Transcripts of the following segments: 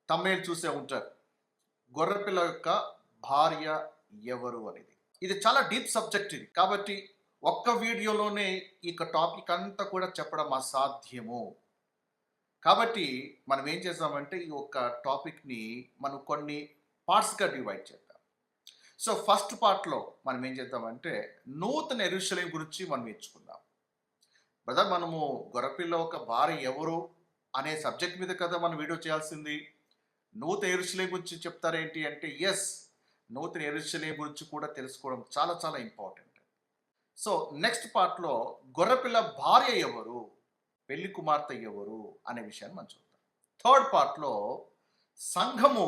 తమిళ్ చూసే ఉంటారు. గొర్రెపిల్ల యొక్క భార్య ఎవరు అనేది. ఇది చాలా డీప్ సబ్జెక్ట్ ఇది. కాబట్టి ఒక్క వీడియోలోనే టాపిక్ అంతా కూడా చెప్పడం అసాధ్యము. కాబట్టి మనం ఏం చేద్దామంటే ఈ ఒక్క టాపిక్‌ని మనం కొన్ని పార్ట్స్‌గా డివైడ్ చేద్దాం. సో ఫస్ట్ పార్ట్‌లో మనం ఏం చేద్దామంటే నూతన యెరూషలేము గురించి మనం నేర్చుకుందాం. బ్రదర్ మనము గొర్రెపిల్ల ఒక భార్య ఎవరు అనే సబ్జెక్ట్ మీద కదా మనం వీడియో చేయాల్సింది. నూతన యెరూషలేము గురించి చెప్తారేంటి అంటే యెస్. నూతన యెరూషలేము గురించి కూడా తెలుసుకోవడం చాలా చాలా ఇంపార్టెంట్. సో నెక్స్ట్ పార్ట్‌లో గొర్రెపిల్ల భార్య ఎవరు? పెళ్లి కుమార్తె ఎవరు? అనే విషయాన్ని మనం చూద్దాం. థర్డ్ పార్ట్‌లో సంఘము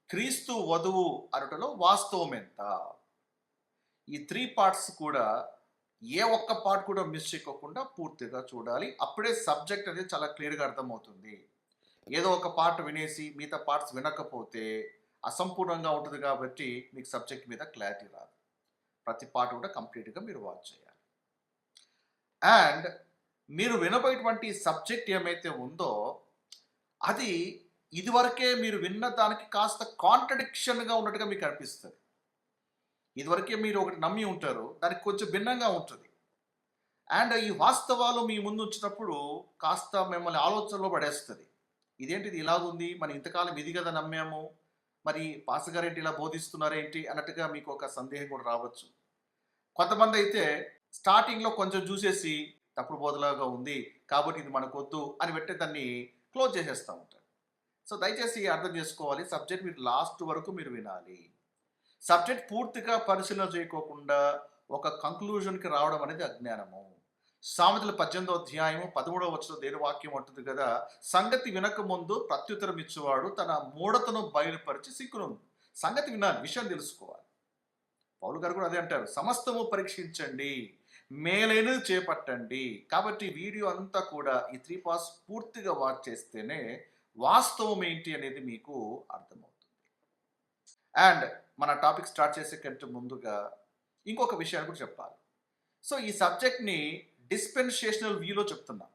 క్రీస్తు వధువు అనుటలో వాస్తవం ఎంత? ఈ 3 పార్ట్స్ కూడా ఏ ఒక్క పార్ట్ కూడా మిస్ చేయకోకుండా పూర్తిగా చూడాలి. అప్పుడే సబ్జెక్ట్ అనేది చాలా క్లియర్‌గా అర్థమవుతుంది. ఏదో ఒక పార్ట్ వినేసి మిగతా పార్ట్స్ వినకపోతే అసంపూర్ణంగా ఉంటుంది కాబట్టి మీకు సబ్జెక్ట్ మీద క్లారిటీ రాదు. ప్రతి పార్ట్ కూడా కంప్లీట్‌గా మీరు వాచ్ చేయాలి. అండ్ మీరు వినబోయేటువంటి సబ్జెక్ట్ ఏమైతే ఉందో అది ఇదివరకే మీరు విన్న దానికి కాస్త కాంట్రడిక్షన్‌గా ఉన్నట్టుగా మీకు అనిపిస్తది. ఇదివరకే మీరు ఒకటి నమ్మి ఉంటారు. దానికి కొంచెం భిన్నంగా ఉంటుంది. అండ్ ఈ వాస్తవాలు మీ ముందు ఉంచినప్పుడు కాస్త మిమ్మల్ని ఆలోచనలో పడేస్తది. ఇదేంటిది ఇలాగుంది? మనం ఇంతకాలం ఇది కదా నమ్మాము. మరి పాస్టర్ గారేంటి ఇలా బోధిస్తున్నారేంటి అన్నట్టుగా మీకు ఒక సందేహం కూడా రావచ్చు. కొంతమందైతే స్టార్టింగ్‌లో కొంచెం చూసేసి తప్పుడు బోధలాగా ఉంది. కాబట్టి ఇది మనకొద్దు అని దాన్ని క్లోజ్ చేసేస్తా ఉంటారు. సో దయచేసి అర్థం చేసుకోవాలి. సబ్జెక్ట్ మీరు లాస్ట్ వరకు మీరు వినాలి. సబ్జెక్ట్ పూర్తిగా పరిశీలన చేయకోకుండా ఒక కంక్లూజన్‌కి రావడం అనేది అజ్ఞానము. సామెతలు 18వ అధ్యాయము 13వ వచనంలో దేవుని వాక్యం అంటుంది కదా, సంగతి వినక ముందు ప్రత్యుత్తరం ఇచ్చేవాడు తన మూఢతను బయలుపరిచి సిగ్గును. సంగతి వినాలి, విషయం తెలుసుకోవాలి. పౌలు గారు కూడా అదే అంటారు, సమస్తము పరీక్షించండి, మేలైనది చేపట్టండి. కాబట్టి వీడియో అంతా కూడా ఈ 3 పార్ట్స్ పూర్తిగా వాచ్ చేస్తేనే వాస్తవం ఏంటి అనేది మీకు అర్థమవుతుంది. అండ్ మన టాపిక్ స్టార్ట్ చేసే కంటే ముందుగా ఇంకొక విషయాన్ని కూడా చెప్పాలి. సో ఈ సబ్జెక్ట్‌ని డిస్పెన్సేషనల్ వ్యూలో చెప్తున్నాం.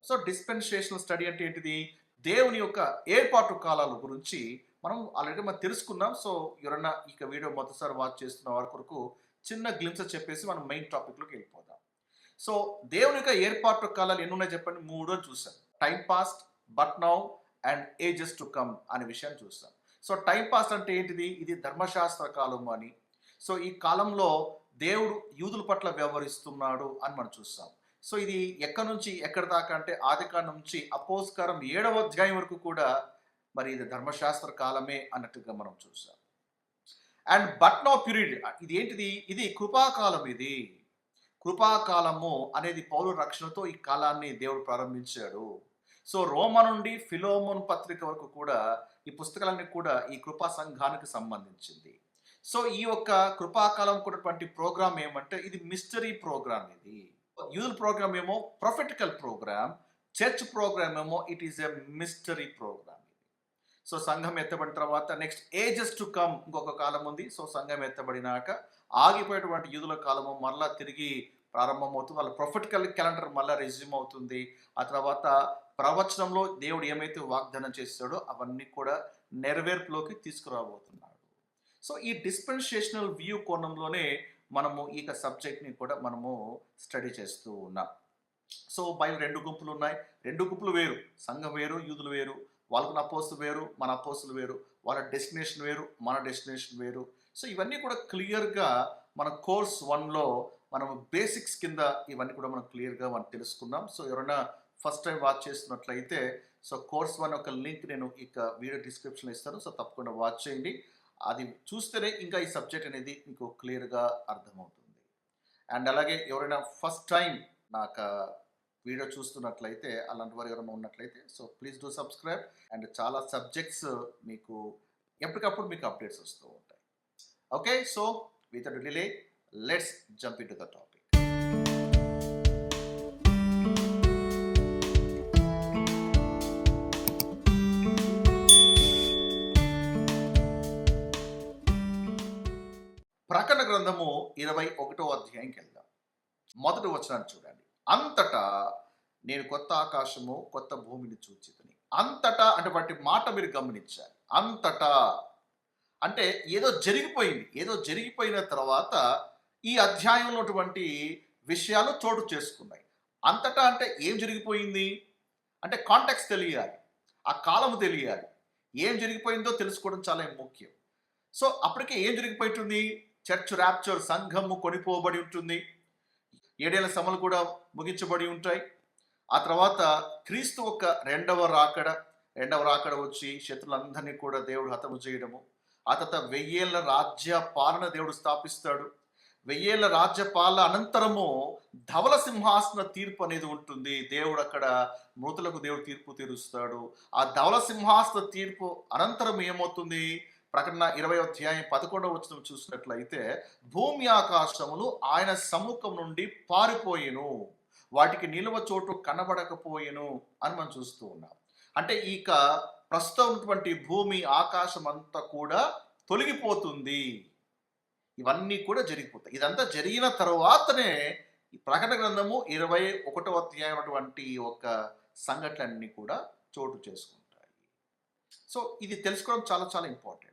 సో డిస్పెన్సేషనల్ స్టడీ అంటే ఏంటిది? దేవుని యొక్క ఏర్పాటు కాలాల గురించి మనం ఆల్రెడీ తెలుసుకున్నాం. సో ఎవరైనా వీడియో మొదటిసారి వాచ్ చేస్తున్న వారి కొరకు చిన్న గ్లింప్స్ చెప్పేసి మనం మెయిన్ టాపిక్‌లోకి వెళ్ళిపోదాం. సో దేవుని యొక్క ఏర్పాటు కాలాలు ఎన్ని ఉన్నాయో చెప్పండి? 3 అని చూసాం. Time past, but now and ages to come అనే విషయాన్ని చూసాం. సో టైం పాస్ట్ అంటే ఏంటిది? ఇది ధర్మశాస్త్ర కాలం అని. సో ఈ కాలంలో దేవుడు యూదుల పట్ల వ్యవహరిస్తున్నాడు అని మనం చూస్తాం. సో ఇది ఎక్కడి నుంచి ఎక్కడి దాకా అంటే ఆదికాండం నుంచి అపోస్తకారం 7వ అధ్యాయం వరకు కూడా మరి ఇది ధర్మశాస్త్ర కాలమే అన్నట్టుగా మనం చూసాం. అండ్ బట్ నౌ పీరియడ్ ఇది ఏంటిది? ఇది కృపాకాలం. ఇది కృపాకాలము అనేది పౌలు రక్షణతో ఈ కాలాన్ని దేవుడు ప్రారంభించాడు. సో రోమా నుండి ఫిలోమోన్ పత్రిక వరకు కూడా ఈ పుస్తకాలన్నీ కూడా ఈ కృపా సంఘానికి సంబంధించింది. సో ఈ యొక్క కృపాకాలం ఉన్నటువంటి ప్రోగ్రామ్ ఏమంటే ఇది మిస్టరీ ప్రోగ్రామ్. ఇది యూత్ ప్రోగ్రామ్ ఏమో ప్రొఫెటికల్ ప్రోగ్రామ్, చర్చ్ ప్రోగ్రామ్ ఏమో it is a mystery program. So సంఘం ఎత్తబడిన తర్వాత నెక్స్ట్ ఏజెస్ టు కమ్ ఇంకొక కాలం ఉంది. సో సంఘం ఎత్తబడినాక ఆగిపోయేటువంటి యూదుల కాలము మరలా తిరిగి ప్రారంభమవుతుంది. వాళ్ళ ప్రొఫెటికల్ క్యాలెండర్ మళ్ళీ రెజ్యూమ్ అవుతుంది. ఆ తర్వాత ప్రవచనంలో దేవుడు ఏమైతే వాగ్దానం చేస్తాడో అవన్నీ కూడా నెరవేర్పులోకి తీసుకురాబోతున్నాడు. సో ఈ డిస్పెన్సేషనల్ వ్యూ కోణంలోనే మనము ఈ సబ్జెక్ట్ని కూడా మనము స్టడీ చేస్తూ ఉన్నాం. సో బైబిల్ 2 గుంపులు ఉన్నాయి. 2 గుంపులు వేరు, సంఘం వేరు, యూదులు వేరు. వాళ్ళకున్న అపోస్తులు వేరు, మన అపోస్తులు వేరు. వాళ్ళ డెస్టినేషన్ వేరు, మన డెస్టినేషన్ వేరు. సో ఇవన్నీ కూడా క్లియర్గా మన కోర్స్ 1లో మనము బేసిక్స్ కింద ఇవన్నీ కూడా మనం క్లియర్గా మనం తెలుసుకున్నాం. సో ఎవరైనా ఫస్ట్ టైం వాచ్ చేస్తున్నట్లయితే సో కోర్స్ 1 ఒక లింక్ నేను వీడియో డిస్క్రిప్షన్లో ఇస్తాను. సో తప్పకుండా వాచ్ చేయండి. అది చూస్తేనే ఇంకా ఈ సబ్జెక్ట్ అనేది మీకు క్లియర్గా అర్థమవుతుంది. అండ్ అలాగే ఎవరైనా ఫస్ట్ టైం నాకు వీడియో చూస్తున్నట్లయితే అలాంటి వారు ఎవరైనా ఉన్నట్లయితే so please do subscribe. And చాలా సబ్జెక్ట్స్ మీకు ఎప్పటికప్పుడు మీకు అప్డేట్స్ వస్తూ ఉంటాయి. Okay, so without delay let's jump in to the topic. ప్రకటన గ్రంథము 21వ అధ్యాయంకి వెళ్దాం. మొదటి వచనాన్ని చూడండి. అంతటా నేను కొత్త ఆకాశము కొత్త భూమిని చూచితిని. అంతటా అంటే వాటి మాట మీరు గమనించాలి. అంతటా అంటే ఏదో జరిగిపోయిన తర్వాత ఈ అధ్యాయంలో ఉన్నటువంటి విషయాలు చోటు చేసుకున్నాయి. అంతటా అంటే ఏం జరిగిపోయింది? అంటే కాంటెక్స్ట్ తెలియాలి. ఆ కాలము తెలియాలి. ఏం జరిగిపోయిందో తెలుసుకోవడం చాలా ముఖ్యం. సో, అప్పటికే ఏం జరిగిపోయింటుంది? చర్చ్ ర్యాప్చర్, సంఘము కొనిపోబడి ఉంటుంది. 7 ఏళ్ల శ్రమలు కూడా ముగించబడి ఉంటాయి. ఆ తర్వాత క్రీస్తు ఒక రెండవ రాకడ వచ్చి శత్రులందరినీ కూడా దేవుడు హతము చేయడము. ఆ తర్వాత 1000 ఏళ్ల రాజ్య పాలన దేవుడు స్థాపిస్తాడు. 1000 ఏళ్ల రాజ్య పాలన అనంతరము ధవల సింహాసన తీర్పు అనేది ఉంటుంది. దేవుడు అక్కడ మృతులకు దేవుడు తీర్పు తీరుస్తాడు. ఆ ధవల సింహాసన తీర్పు అనంతరం ఏమవుతుంది? ప్రకటన 20వ అధ్యాయం 11వ వచనం చూసినట్లయితే, భూమి ఆకాశములు ఆయన సముఖం నుండి పారిపోయెను, వాటికి నిలువ చోటు కనబడకపోయెను అని మనం చూస్తూ ఉన్నాం. అంటే ఇక ప్రస్తుతం ఉన్నటువంటి భూమి ఆకాశం అంతా కూడా తొలగిపోతుంది. ఇవన్నీ కూడా జరిగిపోతాయి. ఇదంతా జరిగిన తర్వాతనే ఈ ప్రకటన గ్రంథము 21వ అధ్యాయం అటువంటి ఒక సంఘటనలన్నీ కూడా చోటు చేసుకుంటాయి. సో ఇది తెలుసుకోవడం చాలా చాలా ఇంపార్టెంట్.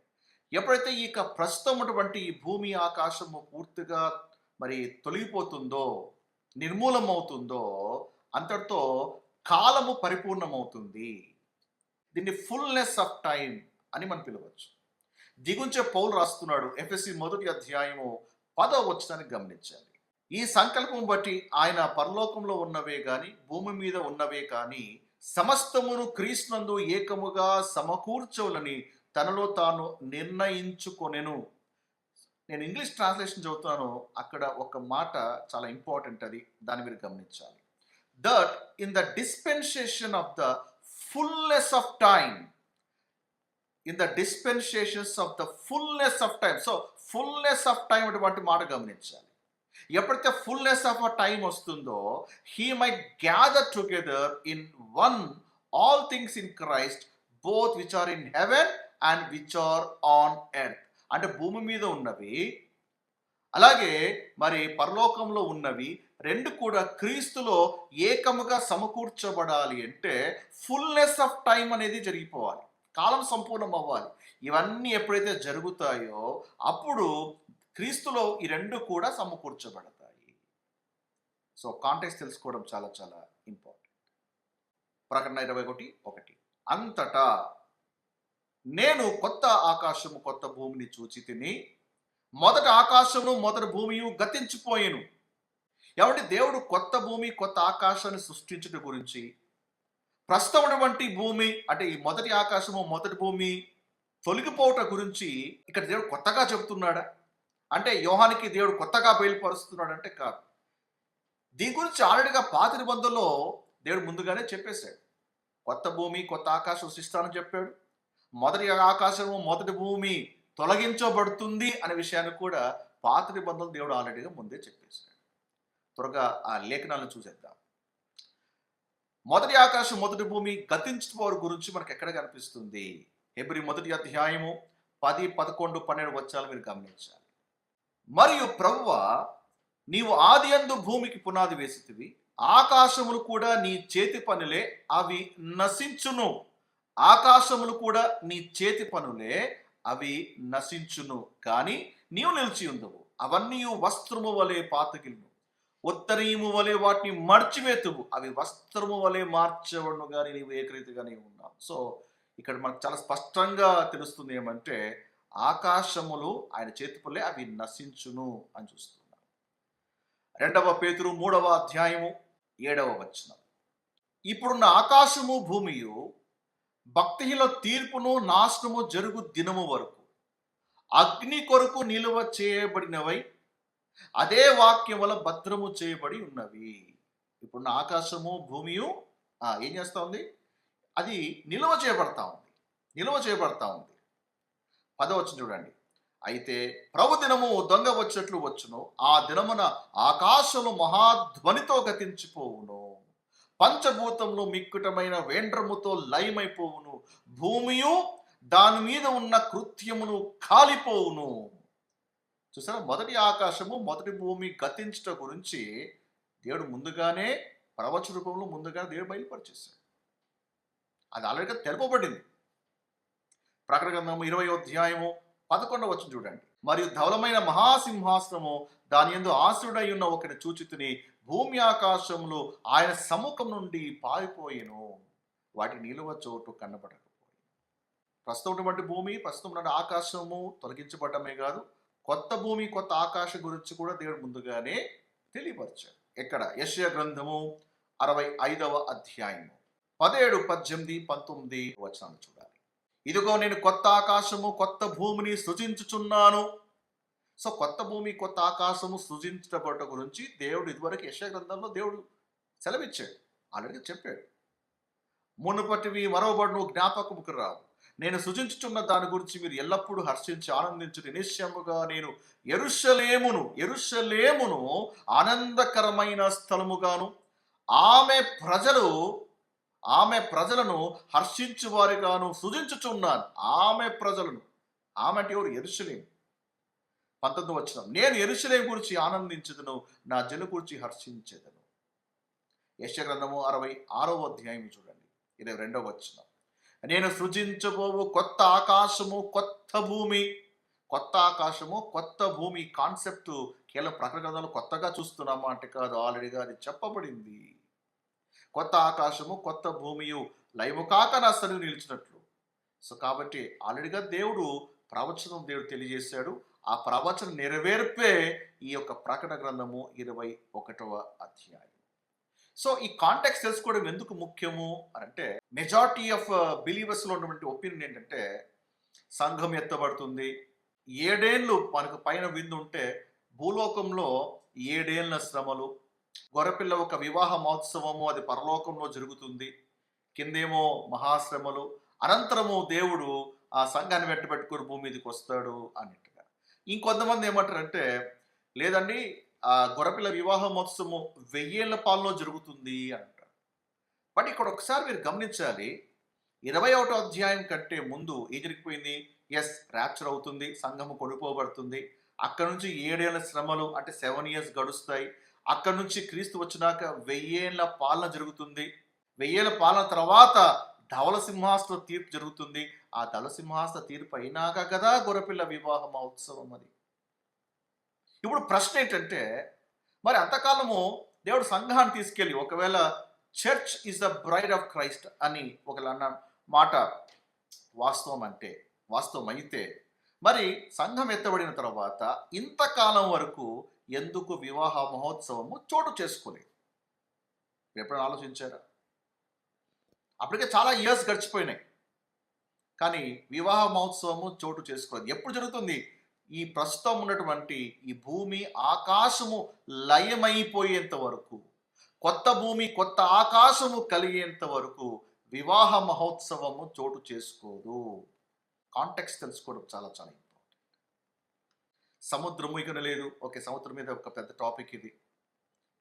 ఎప్పుడైతే ఇక ప్రస్తుతం ఉన్నటువంటి ఈ భూమి ఆకాశము పూర్తిగా మరి తొలగిపోతుందో, నిర్మూలమవుతుందో, అంతటితో కాలము పరిపూర్ణమవుతుంది. దీన్ని ఫుల్నెస్ ఆఫ్ టైం అని మనం పిలవచ్చు. దిగుంచే పౌలు రాస్తున్నాడు, ఎఫెసీ 1వ అధ్యాయము 10వ వచనాన్ని గమనించాలి. ఈ సంకల్పం బట్టి ఆయన పరలోకంలో ఉన్నవే గాని భూమి మీద ఉన్నవే కానీ సమస్తమును క్రీస్తునందు ఏకముగా సమకూర్చవలని తనలో తాను నిర్ణయించుకొనెను. నేను ఇంగ్లీష్ ట్రాన్స్లేషన్ చదువుతాను, అక్కడ ఒక మాట చాలా ఇంపార్టెంట్, అది దాన్ని మీరు గమనించాలి. That in the dispensation of the fullness of time, in the dispensations of the fullness of time. So fullness of time అటువంటి మాట గమనించాలి. ఎప్పుడైతే ఫుల్నెస్ ఆఫ్ అ టైం వస్తుందో, he might gather together in one all things in Christ both which are in heaven and which are on earth. అంటే భూమి మీద ఉన్నవి అలాగే మరి పరలోకంలో ఉన్నవి రెండు కూడా క్రీస్తులో ఏకముగా సమకూర్చబడాలి అంటే ఫుల్నెస్ ఆఫ్ టైం అనేది జరిగిపోవాలి, కాలం సంపూర్ణం అవ్వాలి. ఇవన్నీ ఎప్పుడైతే జరుగుతాయో అప్పుడు క్రీస్తులో ఈ రెండు కూడా సమకూర్చబడతాయి. సో కాంటెక్స్ట్ తెలుసుకోవడం చాలా చాలా ఇంపార్టెంట్. ప్రకటన 21:1 అంతటా నేను కొత్త ఆకాశము కొత్త భూమిని చూచి తిని, మొదటి ఆకాశము మొదటి భూమియు గతించిపోయెను. కాబట్టి దేవుడు కొత్త భూమి కొత్త ఆకాశాన్ని సృష్టించడం గురించి, ప్రస్తుతం ఉన్నటువంటి భూమి అంటే ఈ మొదటి ఆకాశము మొదటి భూమి తొలగిపోవటం గురించి ఇక్కడ దేవుడు కొత్తగా చెబుతున్నాడా అంటే యోహానికి దేవుడు కొత్తగా బయలుపరుస్తున్నాడు అంటే కాదు. దీని గురించి ఆల్రెడీగా పాత నిబంధనలో దేవుడు ముందుగానే చెప్పేశాడు. కొత్త భూమి కొత్త ఆకాశం సృష్టిస్తానని చెప్పాడు. మొదటి ఆకాశము మొదటి భూమి తొలగించబడుతుంది అనే విషయాన్ని కూడా పాత నిబంధనలు దేవుడు ఆల్రెడీగా ముందే చెప్పేశాడు. త్వరగా ఆ లేఖనాలను చూసేద్దాం. మొదటి ఆకాశం మొదటి భూమి గతించిపోరు గురించి మనకు ఎక్కడ కనిపిస్తుంది? హెబ్రీ 1వ అధ్యాయము 10, 11, 12 వచనాలు మీరు గమనించాలి. మరియు ప్రభువా, నీవు ఆదియందు భూమికి పునాది వేసితివి, ఆకాశములు కూడా నీ చేతి పనులే, అవి నశించును. ఆకాశములు కూడా నీ చేతి పనులే, అవి నశించును, కానీ నీవు నిలిచి ఉండవు. అవన్నీ వస్త్రము వలె పాతగిల్ను, ఉత్తరీయము వలె వాటిని మర్చివేతువు, అవి వస్త్రము వలె మార్చబడును, కానీ నీవు ఏకరీతిగానే ఉన్నావు. సో ఇక్కడ మనకు చాలా స్పష్టంగా తెలుస్తుంది ఏమంటే ఆకాశములు ఆయన చేతి పనులే, అవి నశించును అని చూస్తున్నాం. 2 పేతురు 3వ అధ్యాయము 7వ వచనం. ఇప్పుడున్న ఆకాశము భూమియు భక్తిహీనుల తీర్పును నాశనము జరుగు దినము వరకు అగ్ని కొరకు నిలువ చేయబడినవై అదే వాక్యం వల్ల భద్రము చేయబడి ఉన్నవి. ఇప్పుడున్న ఆకాశము భూమియు ఏం చేస్తా ఉంది? అది నిలువ చేయబడతా ఉంది. 10వ వచనం చూడండి. అయితే ప్రభు దినము దొంగ వచ్చినట్లు వచ్చును, ఆ దినమున ఆకాశము మహాధ్వనితో గతించిపోవును, పంచభూతములు మిక్కుటమైన వేండ్రముతో లయమైపోవును, భూమియు దాని మీద ఉన్న కృత్యమును కాలిపోవును. చూసారా, మొదటి ఆకాశము మొదటి భూమి గతించట గురించి దేవుడు ముందుగానే ప్రవచన రూపంలో ముందుగానే దేవుడు బయలుపరిచేశాడు. అది ఆల్రెడీగా తెలుపబడింది. ప్రకటన గ్రంథము 20వ అధ్యాయము 11వ వచనం చూడండి. మరియు ధవలమైన మహాసింహాసనము దాని యందు ఆసీనుడై ఉన్న ఒకటి చూచితిని. భూమి ఆకాశములు ఆయన సముఖం నుండి పారిపోయెను, వాటి నిలువ చోటు కనబడకపోయి. ప్రస్తుతం ఉన్నటువంటి భూమి, ప్రస్తుతం ఉన్న ఆకాశము తొలగించబడమే కాదు, కొత్త భూమి కొత్త ఆకాశం గురించి కూడా దేవుడు ముందుగానే తెలియపరిచాడు. ఎక్కడ? యెషయా గ్రంథము 65వ అధ్యాయము 17, 18, 19 వచనాలు చూడాలి. ఇదిగో నేను కొత్త ఆకాశము కొత్త భూమిని సృజించుచున్నాను. సో కొత్త భూమి కొత్త ఆకాశము సృజించబడ్డ గురించి దేవుడు ఇదివరకు యెషయా గ్రంథంలో దేవుడు సెలవిచ్చాడు, ఆల్రెడీ చెప్పాడు. మునుపటివి మరొకటి జ్ఞాపకముకు రావు, నేను సృజించుచున్న దాని గురించి మీరు ఎల్లప్పుడూ హర్షించి ఆనందించుడి. నిశ్చయముగా నేను యెరూషలేమును ఆనందకరమైన స్థలముగాను ఆమె ప్రజలను హర్షించు వారిగాను సృజించుచున్నాను. ఆమె అంటే ఎవరు? యెరూషలేము. 19వ వచనం, నేను యెరూషలేము గురించి ఆనందించుదును, నా జను గురించి హర్షించెదను. యెషయా గ్రంథము 66వ అధ్యాయం చూడండి, 22వ వచనం, నేను సృజించబోవు కొత్త ఆకాశము కొత్త భూమి. కొత్త ఆకాశము కొత్త భూమి కాన్సెప్ట్ కేవలం ప్రకటన గ్రంథంలో కొత్తగా చూస్తున్నామా అంటే కాదు, ఆల్రెడీగా అది చెప్పబడింది. కొత్త ఆకాశము కొత్త భూమియు లయము కాక నా సన్నిధిని నిలిచినట్లు. సో కాబట్టి ఆల్రెడీగా దేవుడు తెలియజేశాడు. ఆ ప్రవచన నెరవేర్పే ఈ యొక్క ప్రకటన గ్రంథము 21వ అధ్యాయం. సో ఈ కాంటెక్స్ట్ తెలుసుకోవడం ఎందుకు ముఖ్యము అంటే, మెజారిటీ ఆఫ్ బిలీవర్స్లో ఉన్నటువంటి ఒపీనియన్ ఏంటంటే, సంఘం ఎత్తబడుతుంది, 7 ఏళ్ళు మనకు పైన విందు ఉంటే భూలోకంలో 7 ఏళ్ళ శ్రమలు, గొర్రెపిల్ల ఒక వివాహ మహోత్సవము అది పరలోకంలో జరుగుతుంది, కిందేమో మహాశ్రమలు, అనంతరము దేవుడు ఆ సంఘాన్ని వెంటబెట్టుకుని భూమి మీదకి వస్తాడు అన్నట్టుగా. ఇంకొంతమంది ఏమంటారంటే, లేదండి ఆ గొర్రెపిల్ల వివాహ మహోత్సవము 1000 ఏళ్ల పాలలో జరుగుతుంది అంటారు. బట్ ఇక్కడ ఒకసారి మీరు గమనించాలి, 21వ అధ్యాయం కంటే ముందు ఏం జరిగిపోయింది? ఎస్, ర్యాప్చర్ అవుతుంది, సంఘము కొనుక్కోబడుతుంది, అక్కడ నుంచి 7 ఏళ్ల శ్రమలు అంటే 7 ఇయర్స్ గడుస్తాయి. అక్కడ నుంచి క్రీస్తు వచ్చినాక 1000 ఏళ్ల పాలన జరుగుతుంది. 1000 ఏళ్ల పాలన తర్వాత ధవల సింహాసన తీర్పు జరుగుతుంది. ఆ ధవల సింహాసన తీర్పు అయినాక కదా గొర్రెపిల్ల వివాహ మహోత్సవం. అది ఇప్పుడు ప్రశ్న ఏంటంటే, మరి అంతకాలము దేవుడు సంఘాన్ని తీసుకెళ్ళి, ఒకవేళ church is the bride of Christ అని ఒకవేళ అన్న మాట వాస్తవం అయితే మరి సంఘం ఎత్తబడిన తర్వాత ఇంతకాలం వరకు ఎందుకు వివాహ మహోత్సవము చోటు చేసుకోలేదు? ఎప్పుడైనా ఆలోచించారా? అప్పటికే చాలా ఇయర్స్ గడిచిపోయినాయి, కానీ వివాహ మహోత్సవము చోటు చేసుకోలేదు. ఎప్పుడు జరుగుతుంది? ఈ ప్రస్తుతం ఉన్నటువంటి ఈ భూమి ఆకాశము లయమైపోయేంత వరకు, కొత్త భూమి కొత్త ఆకాశము కలిగేంత వరకు వివాహ మహోత్సవము చోటు చేసుకోదు. కాంటెక్స్ట్ తెలుసుకోవడం చాలా చాలా ఇంపార్టెంట్. సముద్రము ఇక లేదు, ఓకే, సముద్రం మీద ఒక పెద్ద టాపిక్ ఇది.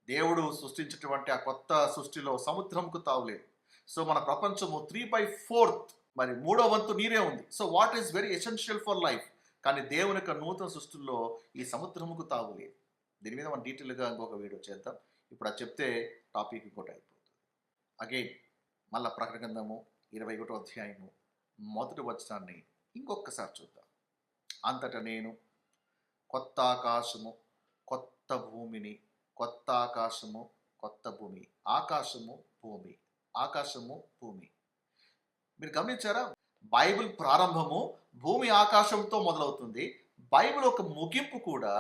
దేవుడు సృష్టించినటువంటి ఆ కొత్త సృష్టిలో సముద్రంకు తావులేదు. సో మన ప్రపంచము 3/4 మరి 3వ వంతు నీరే ఉంది. So what is very essential for life. కానీ దేవుని యొక్క నూతన సృష్టిలో ఈ సముద్రముకు తావులేదు. దీని మీద మనం డీటెయిల్గా ఇంకొక వీడియో చేద్దాం. ఇప్పుడు అది చెప్తే టాపిక్ ఇంకోటి అయిపోతుంది. అగైన్ మళ్ళా ప్రకటన గ్రంథము 21వ అధ్యాయము 1వ వచనాన్ని ఇంకొకసారి చూద్దాం. అంతటా నేను కొత్త ఆకాశము కొత్త భూమిని, కొత్త ఆకాశము కొత్త భూమి, ఆకాశము భూమి. మీరు గమనించారా? బైబిల్ ప్రారంభము భూమి ఆకాశంతో మొదలవుతుంది. బైబిల్ ఒక ముగింపు కూడా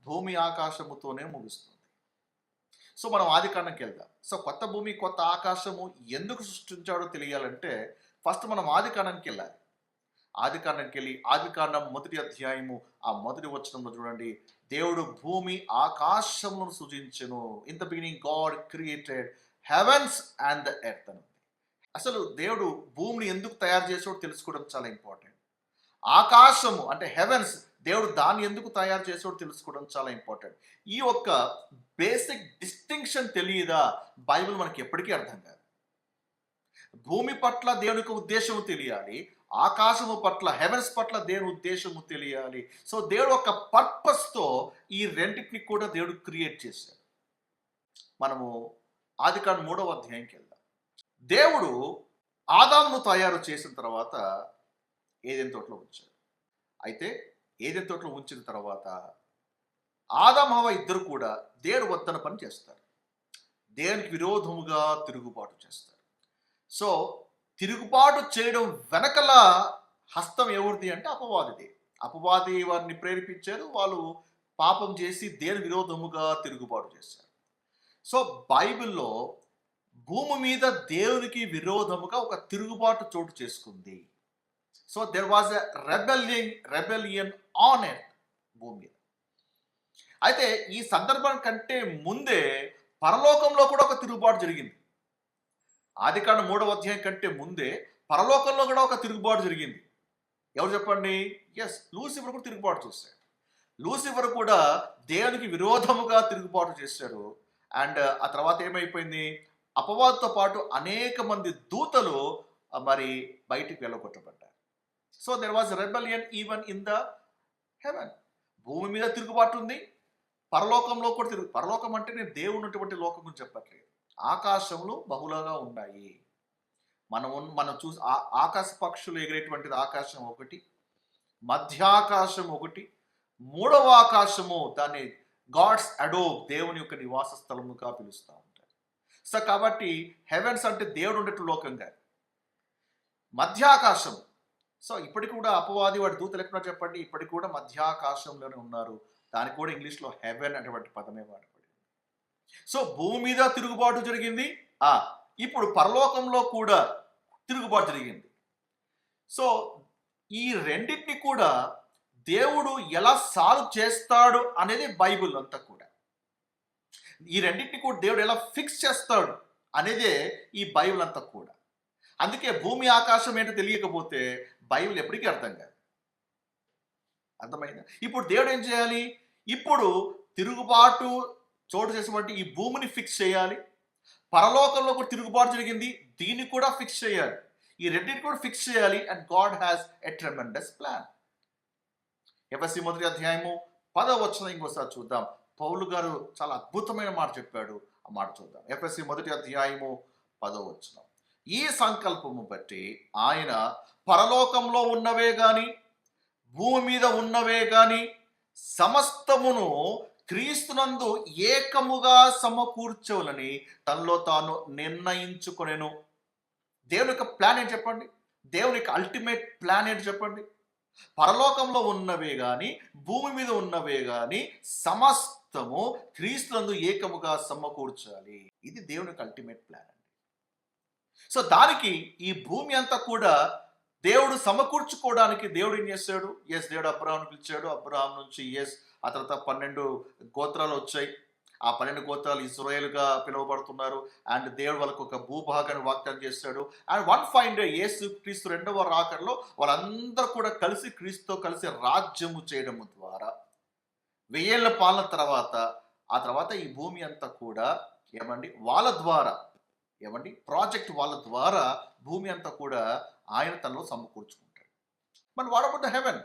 భూమి ఆకాశముతోనే ముగుస్తుంది. సో మనం ఆదికాండంకి వెళ్దాం. సో కొత్త భూమి కొత్త ఆకాశము ఎందుకు సృష్టించాడో తెలియాలంటే ఫస్ట్ మనం ఆదికాండానికి వెళ్ళాలి. ఆదికాండంకి వెళ్ళి ఆదికాండం 1వ అధ్యాయము ఆ 1వ వచనంలో చూడండి, దేవుడు భూమి ఆకాశములను సృజించెను. In the beginning God created heavens and the earth అని. అసలు దేవుడు భూమిని ఎందుకు తయారు చేసాడో తెలుసుకోవడం చాలా ఇంపార్టెంట్. ఆకాశము అంటే హెవెన్స్, దేవుడు దాన్ని ఎందుకు తయారు చేసాడో తెలుసుకోవడం చాలా ఇంపార్టెంట్. ఈ ఒక్క బేసిక్ డిస్టింక్షన్ తెలియదా బైబిల్ మనకి ఎప్పటికీ అర్థం కాదు. భూమి పట్ల దేవుని యొక్క ఉద్దేశము తెలియాలి, ఆకాశము పట్ల హెవెన్స్ పట్ల దేవుని ఉద్దేశము తెలియాలి. సో దేవుడు ఒక పర్పస్తో ఈ రెండింటిని కూడా దేవుడు క్రియేట్ చేశాడు. మనము ఆదికాండం 3వ అధ్యాయంకి వెళ్దాం. దేవుడు ఆదామును తయారు చేసిన తర్వాత ఏదెన్ తోటలో ఉంచాడు. అయితే ఏదెన్ తోటలో ఉంచిన తర్వాత ఆదాము హవ్వ ఇద్దరు కూడా దేవుడు వద్దన పని చేస్తారు. దేవునికి విరోధముగా తిరుగుబాటు చేస్తారు. సో తిరుగుబాటు చేయడం వెనకల హస్తం ఎవరిది అంటే అపవాదిది. అపవాది వారిని ప్రేరేపించారు. వాళ్ళు పాపం చేసి దేవుని విరోధముగా తిరుగుబాటు చేశారు. సో బైబిల్లో భూమి మీద దేవునికి విరోధముగా ఒక తిరుగుబాటు చోటు చేసుకుంది. So there was a rebellion on earth, భూమి మీద. అయితే ఈ సందర్భం కంటే ముందే పరలోకంలో కూడా ఒక తిరుగుబాటు జరిగింది. ఆదికాండం 3వ అధ్యాయం కంటే ముందే పరలోకంలో కూడా ఒక తిరుగుబాటు జరిగింది. ఎవరు చెప్పండి? ఎస్, లూసిఫర్ కూడా తిరుగుబాటు చేశాడు. లూసిఫర్ కూడా దేవునికి విరోధముగా తిరుగుబాటు చేశాడు. అండ్ ఆ తర్వాత ఏమైపోయింది? అపవాదితో పాటు అనేక మంది దూతలు మరి బయటికి వెళ్ళగొట్టబడ్డారు. So there was rebellion even in the heaven. భూమి మీద తిరుగుబాటు ఉంది, పరలోకంలో కూడా పరలోకం అంటే నేను దేవుడు ఉన్నటువంటి లోకం గురించి చెప్పట్లేదు. ఆకాశంలో బహుళగా ఉన్నాయి. మనం చూసి ఆకాశ పక్షులు ఎగిరేటువంటిది ఆకాశం ఒకటి, మధ్యాకాశం ఒకటి, మూడవ ఆకాశము దాన్ని గాడ్స్ అడోబ్, దేవుని యొక్క నివాస స్థలముగా పిలుస్తూ ఉంటారు. సో కాబట్టి హెవెన్స్ అంటే దేవుడు ఉండేట్టు లోకంగా, మధ్యాకాశం. సో ఇప్పటికి కూడా అపవాది వాడి దూతలు ఎక్కడ చెప్పండి, ఇప్పటికి కూడా మధ్యాకాశంలోనే ఉన్నారు. దానికి కూడా ఇంగ్లీష్లో హెవెన్ అనేటువంటి పదమే వాడబడింది. సో భూమి మీద తిరుగుబాటు జరిగింది, ఇప్పుడు పరలోకంలో కూడా తిరుగుబాటు జరిగింది. సో ఈ రెండింటిని కూడా దేవుడు ఎలా సాల్వ్ చేస్తాడు అనేది బైబిల్ అంతా కూడా. ఈ రెండింటిని కూడా దేవుడు ఎలా ఫిక్స్ చేస్తాడు అనేదే ఈ బైబిల్ అంతా కూడా. అందుకే భూమి ఆకాశం ఏంటో తెలియకపోతే బైబిల్ ఎప్పటికీ అర్థం కాదు. అర్థమైందా? ఇప్పుడు దేవుడు ఏం చేయాలి? ఇప్పుడు తిరుగుబాటు చోటు చేసేటువంటి ఈ భూమిని ఫిక్స్ చేయాలి. పరలోకంలో కూడా తిరుగుబాటు జరిగింది, దీన్ని కూడా ఫిక్స్ చేయాలి. ఈ రెండింటిని కూడా ఫిక్స్ చేయాలి. And God has a tremendous plan. ఎఫెసీ 1వ అధ్యాయము 10వ వచనం ఇంకోసారి చూద్దాం. పౌలు గారు చాలా అద్భుతమైన మాట చెప్పాడు. ఆ మాట చూద్దాం. ఎఫెసీ 1వ అధ్యాయము 10వ వచనం. ఈ సంకల్పము బట్టి ఆయన పరలోకంలో ఉన్నవే గాని భూమి మీద ఉన్నవే గాని సమస్తమును క్రీస్తునందు ఏకముగా సమకూర్చవలని తనలో తాను నిర్ణయించుకొనెను. దేవుని యొక్క ప్లాన్ ఏంటి చెప్పండి? దేవుని యొక్క అల్టిమేట్ ప్లాన్ ఏంటి చెప్పండి? పరలోకంలో ఉన్నవే గాని భూమి మీద ఉన్నవే గాని సమస్తము క్రీస్తునందు ఏకముగా సమకూర్చాలి. ఇది దేవుని యొక్క అల్టిమేట్ ప్లాన్ అండి. సో దానికి ఈ భూమి అంతా కూడా దేవుడు సమకూర్చుకోవడానికి దేవుడు ఏం చేశాడు? దేవుడు అబ్రహామును పిలిచాడు. అబ్రహాం నుంచి ఆ తర్వాత 12 గోత్రాలు వచ్చాయి. ఆ 12 గోత్రాలు ఇశ్రాయేలుగా పిలువబడుతున్నారు. అండ్ దేవుడు వాళ్ళకు ఒక భూభాగాన్ని వాగ్దానం చేశాడు. అండ్ వన్ ఫైన్ డే యేసు క్రీస్తు 2వ రాకడలో వాళ్ళందరూ కూడా కలిసి క్రీస్తుతో కలిసి రాజ్యము చేయడం ద్వారా 1000 ఏళ్ల పాలన తర్వాత ఆ తర్వాత ఈ భూమి అంతా కూడా వాళ్ళ ద్వారా ప్రాజెక్ట్ వాళ్ళ ద్వారా భూమి అంతా కూడా ఆయన తనలో సమకూర్చుకుంటాడు. మన వాడబడ్డ హెవెన్,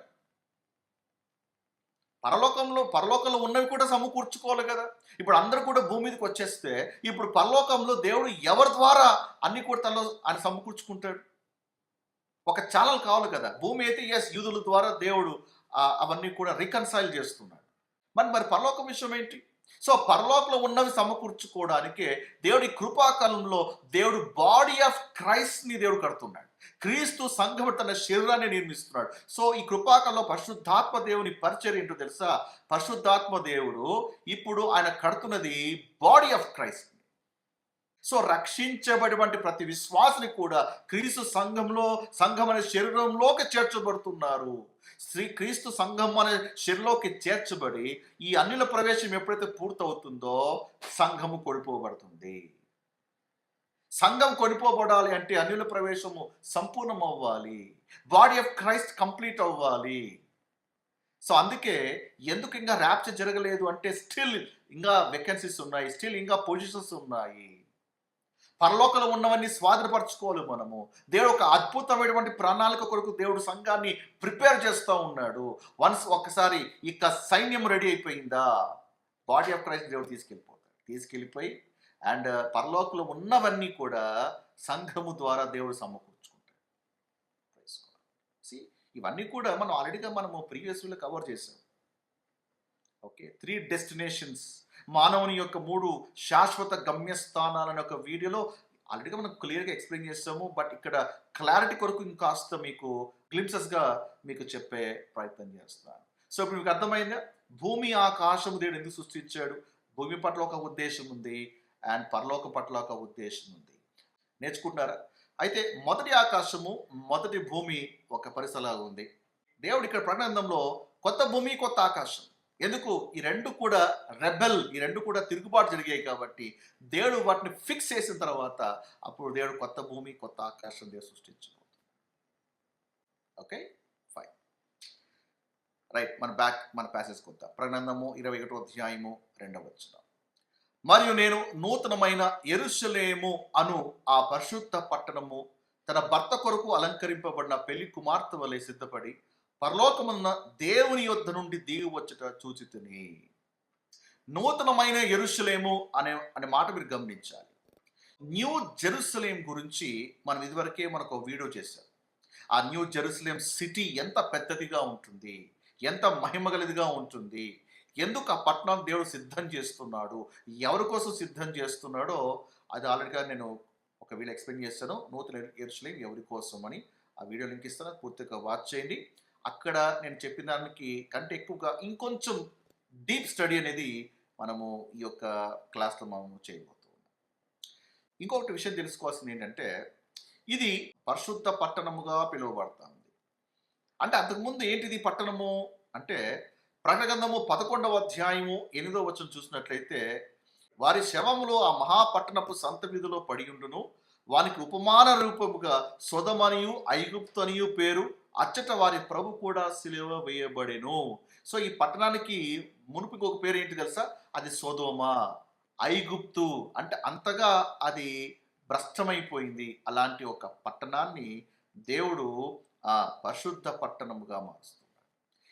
పరలోకంలో ఉన్నవి కూడా సమకూర్చుకోవాలి కదా. ఇప్పుడు అందరూ కూడా భూమి మీదకి వచ్చేస్తే ఇప్పుడు పరలోకంలో దేవుడు ఎవరి ద్వారా అన్ని కూడా తనలో ఆయన సమకూర్చుకుంటాడు? ఒక ఛానల్ కావాలి కదా. భూమి అయితే యూదుల ద్వారా దేవుడు అవన్నీ కూడా రికన్సైల్ చేస్తున్నాడు. మరి పరలోకం విషయం ఏంటి? సో పరలోకంలో ఉన్నవి సమకూర్చుకోవడానికే దేవుడి కృపాకాలంలో దేవుడు బాడీ ఆఫ్ క్రైస్ట్ని దేవుడు కడుతున్నాడు. క్రీస్తు సంఘం తన శరీరాన్ని నిర్మిస్తున్నాడు. సో ఈ కృపాకాలంలో పరిశుద్ధాత్మ దేవుని పరిచర్య ఏంటో తెలుసా? పరిశుద్ధాత్మ దేవుడు ఇప్పుడు ఆయన కడుతున్నది బాడీ ఆఫ్ క్రైస్ట్. సో రక్షించబడినటువంటి ప్రతి విశ్వాసిని కూడా క్రీస్తు సంఘం అనే శరీరంలోకి చేర్చబడుతున్నారు. క్రీస్తు సంఘం అనే శరీరంలోకి చేర్చబడి ఈ అన్యుల ప్రవేశం ఎప్పుడైతే పూర్తవుతుందో సంఘము కొనిపోబడుతుంది. సంఘం కొనిపోబడాలి అంటే అన్యుల ప్రవేశము సంపూర్ణం అవ్వాలి, బాడీ ఆఫ్ క్రైస్ట్ కంప్లీట్ అవ్వాలి. సో అందుకే ఎందుకు ఇంకా ర్యాప్చర్ జరగలేదు అంటే స్టిల్ ఇంకా వేకెన్సీస్ ఉన్నాయి, స్టిల్ ఇంకా పొజిషన్స్ ఉన్నాయి. పరలోకంలో ఉన్నవన్నీ స్వాధీనపరచుకోవాలి మనము. దేవుడు ఒక అద్భుతమైనటువంటి ప్రణాళిక కొరకు దేవుడు సంఘాన్ని ప్రిపేర్ చేస్తూ ఉన్నాడు. ఒక్కసారి ఇక సైన్యం రెడీ అయిపోయిందా, బాడీ ఆఫ్ క్రైస్ట్ దేవుడు తీసుకెళ్ళిపోయి అండ్ పరలోకంలో ఉన్నవన్నీ కూడా సంఘము ద్వారా దేవుడు సమకూర్చు. ఇవన్నీ కూడా మనం ఆల్రెడీగా మనము ప్రీవియస్లో కవర్ చేసాం. ఓకే, 3 డెస్టినేషన్స్, మానవుని యొక్క 3 శాశ్వత గమ్యస్థానాలని ఒక వీడియోలో ఆల్రెడీగా మనం క్లియర్గా ఎక్స్ప్లెయిన్ చేస్తాము. బట్ ఇక్కడ క్లారిటీ కొరకు ఇంకాస్త మీకు గ్లింప్సెస్గా మీకు చెప్పే ప్రయత్నం చేస్తాను. సో ఇప్పుడు మీకు అర్థమైందా, భూమి ఆకాశము దేవుడు ఎందుకు సృష్టించాడు? భూమి పట్ల ఒక ఉద్దేశం ఉంది, అండ్ పరలోకం పట్ల ఒక ఉద్దేశం ఉంది. నేర్చుకుంటున్నారా? అయితే మొదటి ఆకాశము, మొదటి భూమి ఒక పరిసలాగా ఉంది. దేవుడు ఇక్కడ ప్రకటనలో కొత్త భూమి, కొత్త ఆకాశం. ఎందుకు? ఈ రెండు కూడా రెబెల్, ఈ రెండు కూడా తిరుగుబాటు జరిగాయి కాబట్టి దేవుడు వాటిని ఫిక్స్ చేసిన తర్వాత అప్పుడు దేవుడు కొత్త భూమి, కొత్త ఆకాశం దేవుడు సృష్టించాడు. Okay, fine, right. మన ప్యాసేజ్ కొత్త ప్రకటనము 21వ అధ్యాయము 2వ వచనం. మరియు నేను నూతనమైన యెరూషలేము అను ఆ పరిశుద్ధ పట్టణము తన భర్త కొరకు అలంకరింపబడిన పెళ్లి కుమార్తె వలె సిద్ధపడి పరలోకమున్న దేవుని యొద్ద నుండి దిగి వచ్చుట చూచితిని. నూతనమైన యెరూషలేము అనే మాట మీరు గమనించాలి. న్యూ జెరూసలేం గురించి మనం ఇదివరకే మనకు వీడియో చేశాం. ఆ న్యూ జెరూసలేం సిటీ ఎంత పెద్దదిగా ఉంటుంది, ఎంత మహిమగలదిగా ఉంటుంది, ఎందుకు ఆ పట్టణం దేవుడు సిద్ధం చేస్తున్నాడు, ఎవరి కోసం సిద్ధం చేస్తున్నాడో అది ఆల్రెడీగా నేను ఒక వీడియో ఎక్స్ప్లెయిన్ చేస్తాను. నూతన యెరూషలేం ఎవరి కోసం అని ఆ వీడియో లింక్ ఇస్తాను, పూర్తిగా వాచ్ చేయండి. అక్కడ నేను చెప్పిన దానికి కంటే ఎక్కువగా ఇంకొంచెం డీప్ స్టడీ అనేది మనము ఈ యొక్క క్లాస్లో మనము చేయబోతున్నాం. ఇంకొకటి విషయం తెలుసుకోవాల్సింది ఏంటంటే, ఇది పరిశుద్ధ పట్టణముగా పిలువబడుతుంది. అంటే అంతకుముందు ఏంటిది పట్టణము అంటే, ప్రకటన గ్రంథము 11వ అధ్యాయము 8వ వచనం చూసినట్లయితే, వారి శవములో ఆ మహాపట్టణపు సంత వీధిలో పడియుండును, వానికి ఉపమాన రూపముగా సొదమనియు ఐగుప్తు అనియు పేరు, అచ్చట వారి ప్రభు కూడా సిలువ వేయబడెను. సో ఈ పట్టణానికి మునుపు ఇంకొక పేరు ఏంటి తెలుసా? అది సొదొమ, ఐగుప్తు. అంటే అంతగా అది భ్రష్టమైపోయింది. అలాంటి ఒక పట్టణాన్ని దేవుడు ఆ పరిశుద్ధ పట్టణముగా మారుస్తున్నాడు.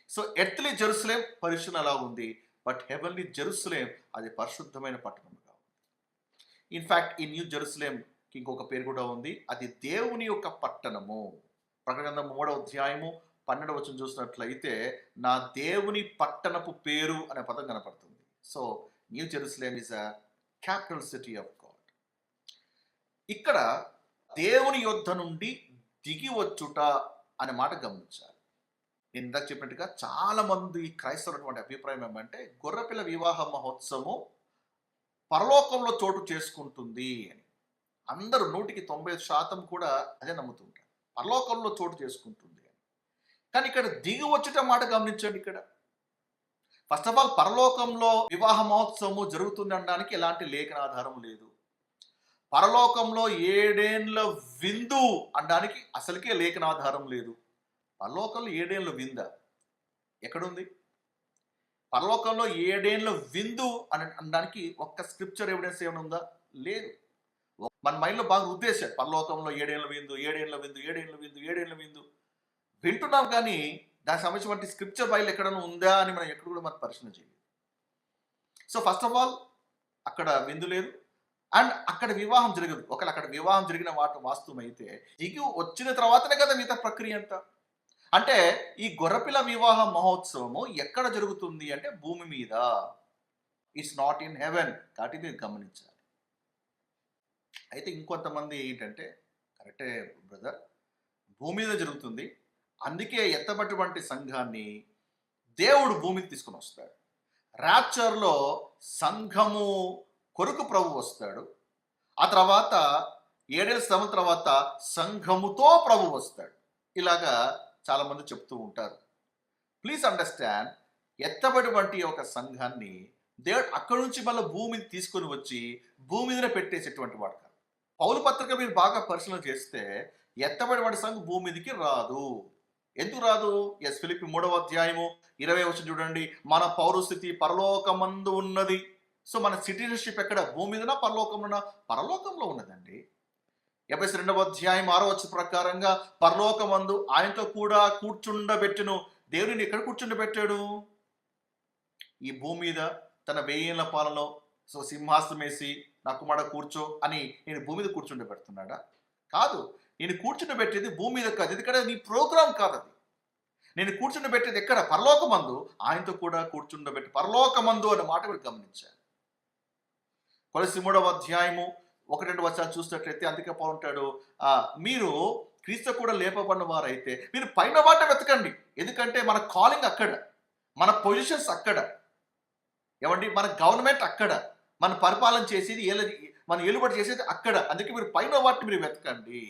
సో ఎర్త్లీ జెరూసలేం పరిశుద్ధం అలా ఉంది, బట్ హెవెన్లీ జెరూసలేం అది పరిశుద్ధమైన పట్టణముగా ఉంది. ఇన్ఫ్యాక్ట్ ఈ న్యూ జెరూసలేంకి ఇంకొక పేరు కూడా ఉంది, అది దేవుని యొక్క పట్టణము. ప్రకటన గ్రంథం 3వ అధ్యాయము 12వ వచనం చూసినట్లయితే, నా దేవుని పట్టణపు పేరు అనే పదం కనపడుతుంది. So new Jerusalem is a capital city of God. ఇక్కడ దేవుని యొద్ద నుండి దిగి వచ్చుట అనే మాట గమనించాలి. నేను ఇందాక చెప్పినట్టుగా చాలా మంది క్రైస్తవులటువంటి అభిప్రాయం ఏమంటే, గొర్రెపిల్ల వివాహ మహోత్సవము పరలోకంలో చోటు చేసుకుంటుంది అని. అందరూ 100% కూడా అదే నమ్ముతుంటారు, పరలోకంలో చోటు చేసుకుంటుంది అని. కానీ ఇక్కడ దిగి వచ్చుట మాట గమనించండి. ఇక్కడ ఫస్ట్ ఆఫ్ ఆల్ పరలోకంలో వివాహ మహోత్సవము జరుగుతుంది అనడానికి ఎలాంటి లేఖనాధారం లేదు. పరలోకంలో 7 ఏండ్ల విందు అనడానికి అసలుకే లేఖనాధారం లేదు. పరలోకంలో 7 ఏండ్ల విందా ఎక్కడుంది? పరలోకంలో 7 ఏండ్ల విందు అనడానికి ఒక్క స్క్రిప్చర్ ఎవిడెన్స్ ఏమైనా ఉందా? లేదు. మన మైండ్లో బాగా ఉద్దేశాడు, పరలోకంలో 7 ఏండ్ల విందు, 7 ఏండ్ల విందు, 7 ఏండ్ల విందు, 7 ఏండ్ల విందు వింటున్నాం. కానీ దానికి సంబంధించిన స్క్రిప్చర్ బైబిల్ ఎక్కడైనా ఉందా అని మనం ఎక్కడ కూడా మనం పరిశీలన చేయలేదు. సో ఫస్ట్ ఆఫ్ ఆల్ అక్కడ విందు లేదు, అండ్ అక్కడ వివాహం జరగదు. ఒకవేళ అక్కడ వివాహం జరిగిన వాస్తవం అయితే దిగి వచ్చిన తర్వాతనే కదా మిగతా ప్రక్రియ అంతా. అంటే ఈ గొర్రెపిల్ల వివాహ మహోత్సవము ఎక్కడ జరుగుతుంది అంటే భూమి మీద. It's not in heaven. కాబట్టి మీరు గమనించాలి. అయితే ఇంకొంతమంది ఏంటంటే, కరెక్టే బ్రదర్, భూమి మీద జరుగుతుంది, అందుకే ఎత్తబడినటువంటి సంఘాన్ని దేవుడు భూమికి తీసుకుని వస్తాడు. ర్యాప్చర్లో సంఘము కొరకు ప్రభు వస్తాడు. ఆ తర్వాత 7 ఏళ్ల శ్రమ తర్వాత సంఘముతో ప్రభు వస్తాడు. ఇలాగా చాలా మంది చెప్తూ ఉంటారు. ప్లీజ్ అండర్స్టాండ్, ఎత్తబడినటువంటి ఒక సంఘాన్ని దేవుడు అక్కడి నుంచి మళ్ళీ భూమిని తీసుకొని వచ్చి భూమి మీదనే పెట్టేసేటువంటి వాడు కాదు. పౌలు పత్రిక మీరు బాగా పరిశీలన చేస్తే ఎత్తబడినటువంటి సంఘం భూమి మీదకి రాదు. ఎందుకు రాదు? ఫిలిప్పీ 3వ అధ్యాయము 20వ వచనం చూడండి, మన పౌరస్థితి పరలోకమందు ఉన్నది. సో మన సిటిజన్షిప్ ఎక్కడ? భూమి మీదనా పరలోకంలోనా? పరలోకంలో ఉన్నదండి. ఎఫెసీ 2వ అధ్యాయం 6వ వచనం ప్రకారంగా పరలోకమందు ఆయనతో కూడా కూర్చుండబెట్టును. దేవుడిని ఎక్కడ కూర్చుండబెట్టాడు? ఈ భూమి మీద తన 1000 ఏళ్ల పాలనలో. సో సింహాసనం వేసి నా కుమార కూర్చో అని నేను భూమి మీద కూర్చుండబెడుతున్నాడా? కాదు. నేను కూర్చుండబెట్టేది భూమి మీద కాదు. ఎందుకంటే నీ ప్రోగ్రామ్ కాదు అది. నేను కూర్చుండబెట్టేది ఎక్కడ? పరలోకమందు. ఆయనతో కూడా కూర్చుండబెట్టి పరలోకమందు అనే మాట మీరు గమనించాలి. కొలస్సీ 3వ అధ్యాయము 1-2 వచనాలు చూసినట్లయితే అందుకే పౌలు అంటాడు, మీరు క్రీస్తు కూడా లేపబడిన వారైతే మీరు పైన వాటిని వెతకండి. ఎందుకంటే మన కాలింగ్ అక్కడ, మన పొజిషన్స్ అక్కడ, ఏమండి, మన గవర్నమెంట్ అక్కడ, మన పరిపాలన చేసేది మన ఏలుబడి చేసేది అక్కడ. అందుకే మీరు పైన వాటిని మీరు వెతకండి.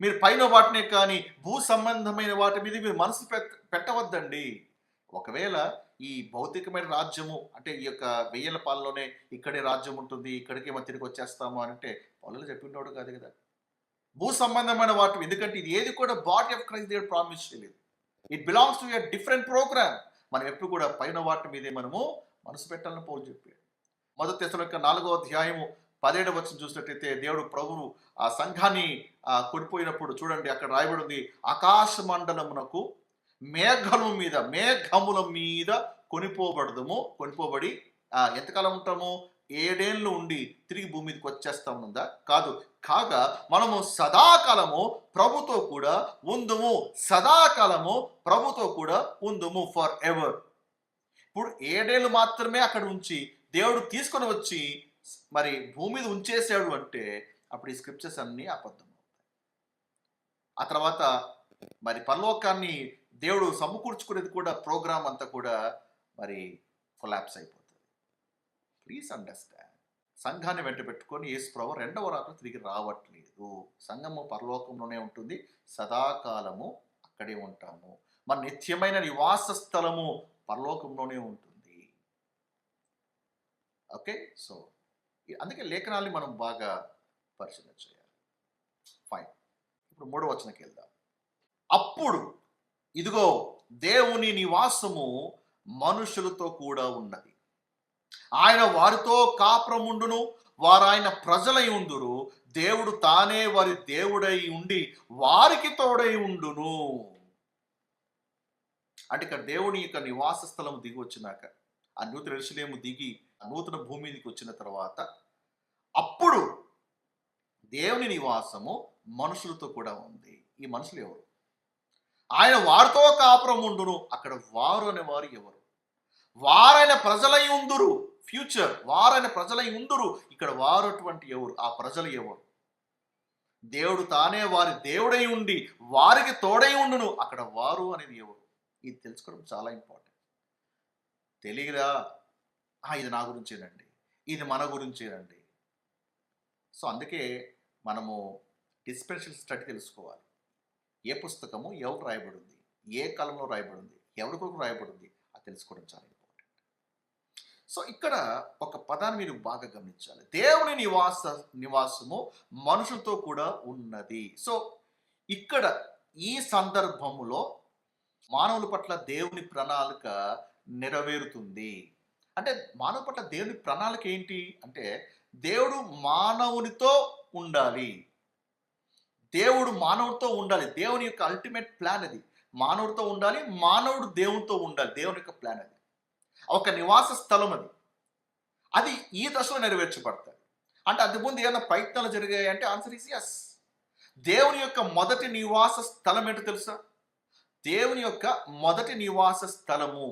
మీరు పైన వాటినే కానీ భూ సంబంధమైన వాటి మీద మీరు మనసు పెట్టవద్దండి. ఒకవేళ ఈ భౌతికమైన రాజ్యము అంటే ఈ యొక్క 1000 పాలలోనే ఇక్కడే రాజ్యం ఉంటుంది, ఇక్కడికే మనం తిరిగి వచ్చేస్తాము అని అంటే పౌలు చెప్పిండోడు కాదు కదా. భూ సంబంధమైన వాటి, ఎందుకంటే ఇది ఏది కూడా బాడీ ఆఫ్ క్రైస్ట్ దేవుడు ప్రామిస్ చేయలేదు. It belongs to a different program. మనం ఎప్పుడు కూడా పైన వాటి మీదే మనము మనసు పెట్టాలని పౌలు చెప్పాడు. 1 తెస్సలోనికైయుల 4వ అధ్యాయము 17వ వచనం చూసినట్లయితే దేవుడు ప్రభువు ఆ సంఘాన్ని కొనిపోయినప్పుడు చూడండి, అక్కడ రాయబడి ఉంది, ఆకాశ మండలమునకు మేఘముల మీద కొనిపోబడి ఎంతకాలం ఉంటాము? 7 ఏళ్ళు ఉండి తిరిగి భూమి మీదకి వచ్చేస్తాముందా? కాదు. కాగా మనము సదాకాలము ప్రభుతో కూడా ఉందుము, సదాకాలము ప్రభుతో కూడా ఉందుము, ఫర్ ఎవర్. ఇప్పుడు 7 ఏళ్ళు మాత్రమే అక్కడ ఉంచి దేవుడు తీసుకొని వచ్చి మరి భూమి మీద ఉంచేసాడు అంటే అప్పుడు ఈ స్క్రిప్చర్స్ అన్నీ అబద్ధం. ఆ తర్వాత మరి పరలోకాన్ని దేవుడు సమకూర్చుకునేది కూడా ప్రోగ్రామ్ అంతా కూడా మరి కొలాప్స్ అయిపోతుంది. Please understand. సంఘాన్ని వెంట పెట్టుకొని యేసుప్రభువు 2వ రాకడ తిరిగి రావట్లేదు. సంఘము పరలోకంలోనే ఉంటుంది, సదాకాలము అక్కడే ఉంటాము. మన నిత్యమైన నివాస స్థలము పరలోకంలోనే ఉంటుంది. ఓకే, సో అందుకే లేఖనాల్ని మనం బాగా పరిశీలన చేయాలి. ఫైన్. ఇప్పుడు 3వ వచనంకి వెళ్దాం. అప్పుడు ఇదిగో దేవుని నివాసము మనుషులతో కూడా ఉన్నది, ఆయన వారితో కాపురముండును, వారు ఆయన ప్రజలై ఉందురు, దేవుడు తానే వారి దేవుడై ఉండి వారికి తోడై ఉండును. అంటే ఇక్కడ దేవుని యొక్క నివాస స్థలం దిగి వచ్చినాక, ఆ నూతన యెరూషలేము దిగి నూతన భూమి మీదకి వచ్చిన తర్వాత అప్పుడు దేవుని నివాసము మనుషులతో కూడా ఉంది. ఈ మనుషులు ఎవరు? ఆయన వారితో కాపురం ఉండును. అక్కడ వారు అనేవారు ఎవరు? వారైన ప్రజలై ఉందురు. ఫ్యూచర్, వారైన ప్రజలై ఉందురు. ఇక్కడ వారు అటువంటి ఎవరు? ఆ ప్రజలు ఎవరు? దేవుడు తానే వారి దేవుడై ఉండి వారికి తోడై ఉండును. అక్కడ వారు అనేది ఎవరు? ఇది తెలుసుకోవడం చాలా ఇంపార్టెంట్. తెలియదా? ఇది నా గురించేనండి, ఇది మన గురించేనండి. సో అందుకే మనము డిస్పెన్షనల్ స్టడీ తెలుసుకోవాలి. ఏ పుస్తకము ఎవరు రాయబడింది, ఏ కాలంలో రాయబడింది, ఎవరి కొరకు రాయబడింది, అది తెలుసుకోవడం చాలా ఇంపార్టెంట్. సో ఇక్కడ ఒక పదాన్ని మీరు బాగా గమనించాలి. దేవుని నివాసము మనుషులతో కూడా ఉన్నది. సో ఇక్కడ ఈ సందర్భములో మానవుల పట్ల దేవుని ప్రణాళిక నెరవేరుతుంది. అంటే మానవ పట్ల దేవుని ప్రణాళిక ఏంటి అంటే దేవుడు మానవునితో ఉండాలి, దేవుడు మానవుడితో ఉండాలి. దేవుని యొక్క అల్టిమేట్ ప్లాన్ అది. మానవుడితో ఉండాలి, మానవుడు దేవునితో ఉండాలి. దేవుని యొక్క ప్లాన్ అది. ఒక నివాస స్థలం అది. అది ఈ దశలో నెరవేర్చబడతాయి. అంటే అది ముందు ఏమైనా ప్రయత్నాలు జరిగాయి అంటే ఆన్సర్ ఈస్ ఎస్. దేవుని యొక్క మొదటి నివాస స్థలం ఏంటో తెలుసా? దేవుని యొక్క మొదటి నివాస స్థలము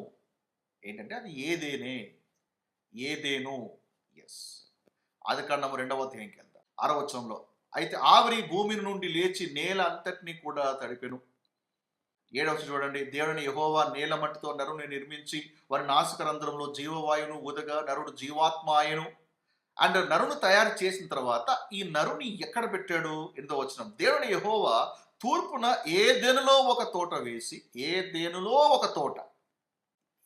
ఏంటంటే అది ఏదేను. ఎస్. ఆదికాండము 2వ అధ్యాయంకి వెళ్దాం. 6వ వచనంలో, అయితే ఆవిరి భూమి నుండి లేచి నేల అంతటిని కూడా తడిపెను. 7వ వచనం చూడండి, దేవుని యెహోవా నేల మట్టితో నరుని నిర్మించి వారి నాసిక రంధ్రంలో జీవవాయువును ఊదగా నరుడు జీవాత్మ ఆయను. అండ్ నరును తయారు చేసిన తర్వాత ఈ నరుని ఎక్కడ పెట్టాడు? 8వ వచనం, దేవుని యెహోవా తూర్పున ఏదెనులో ఒక తోట వేసి, ఏదెనులో ఒక తోట.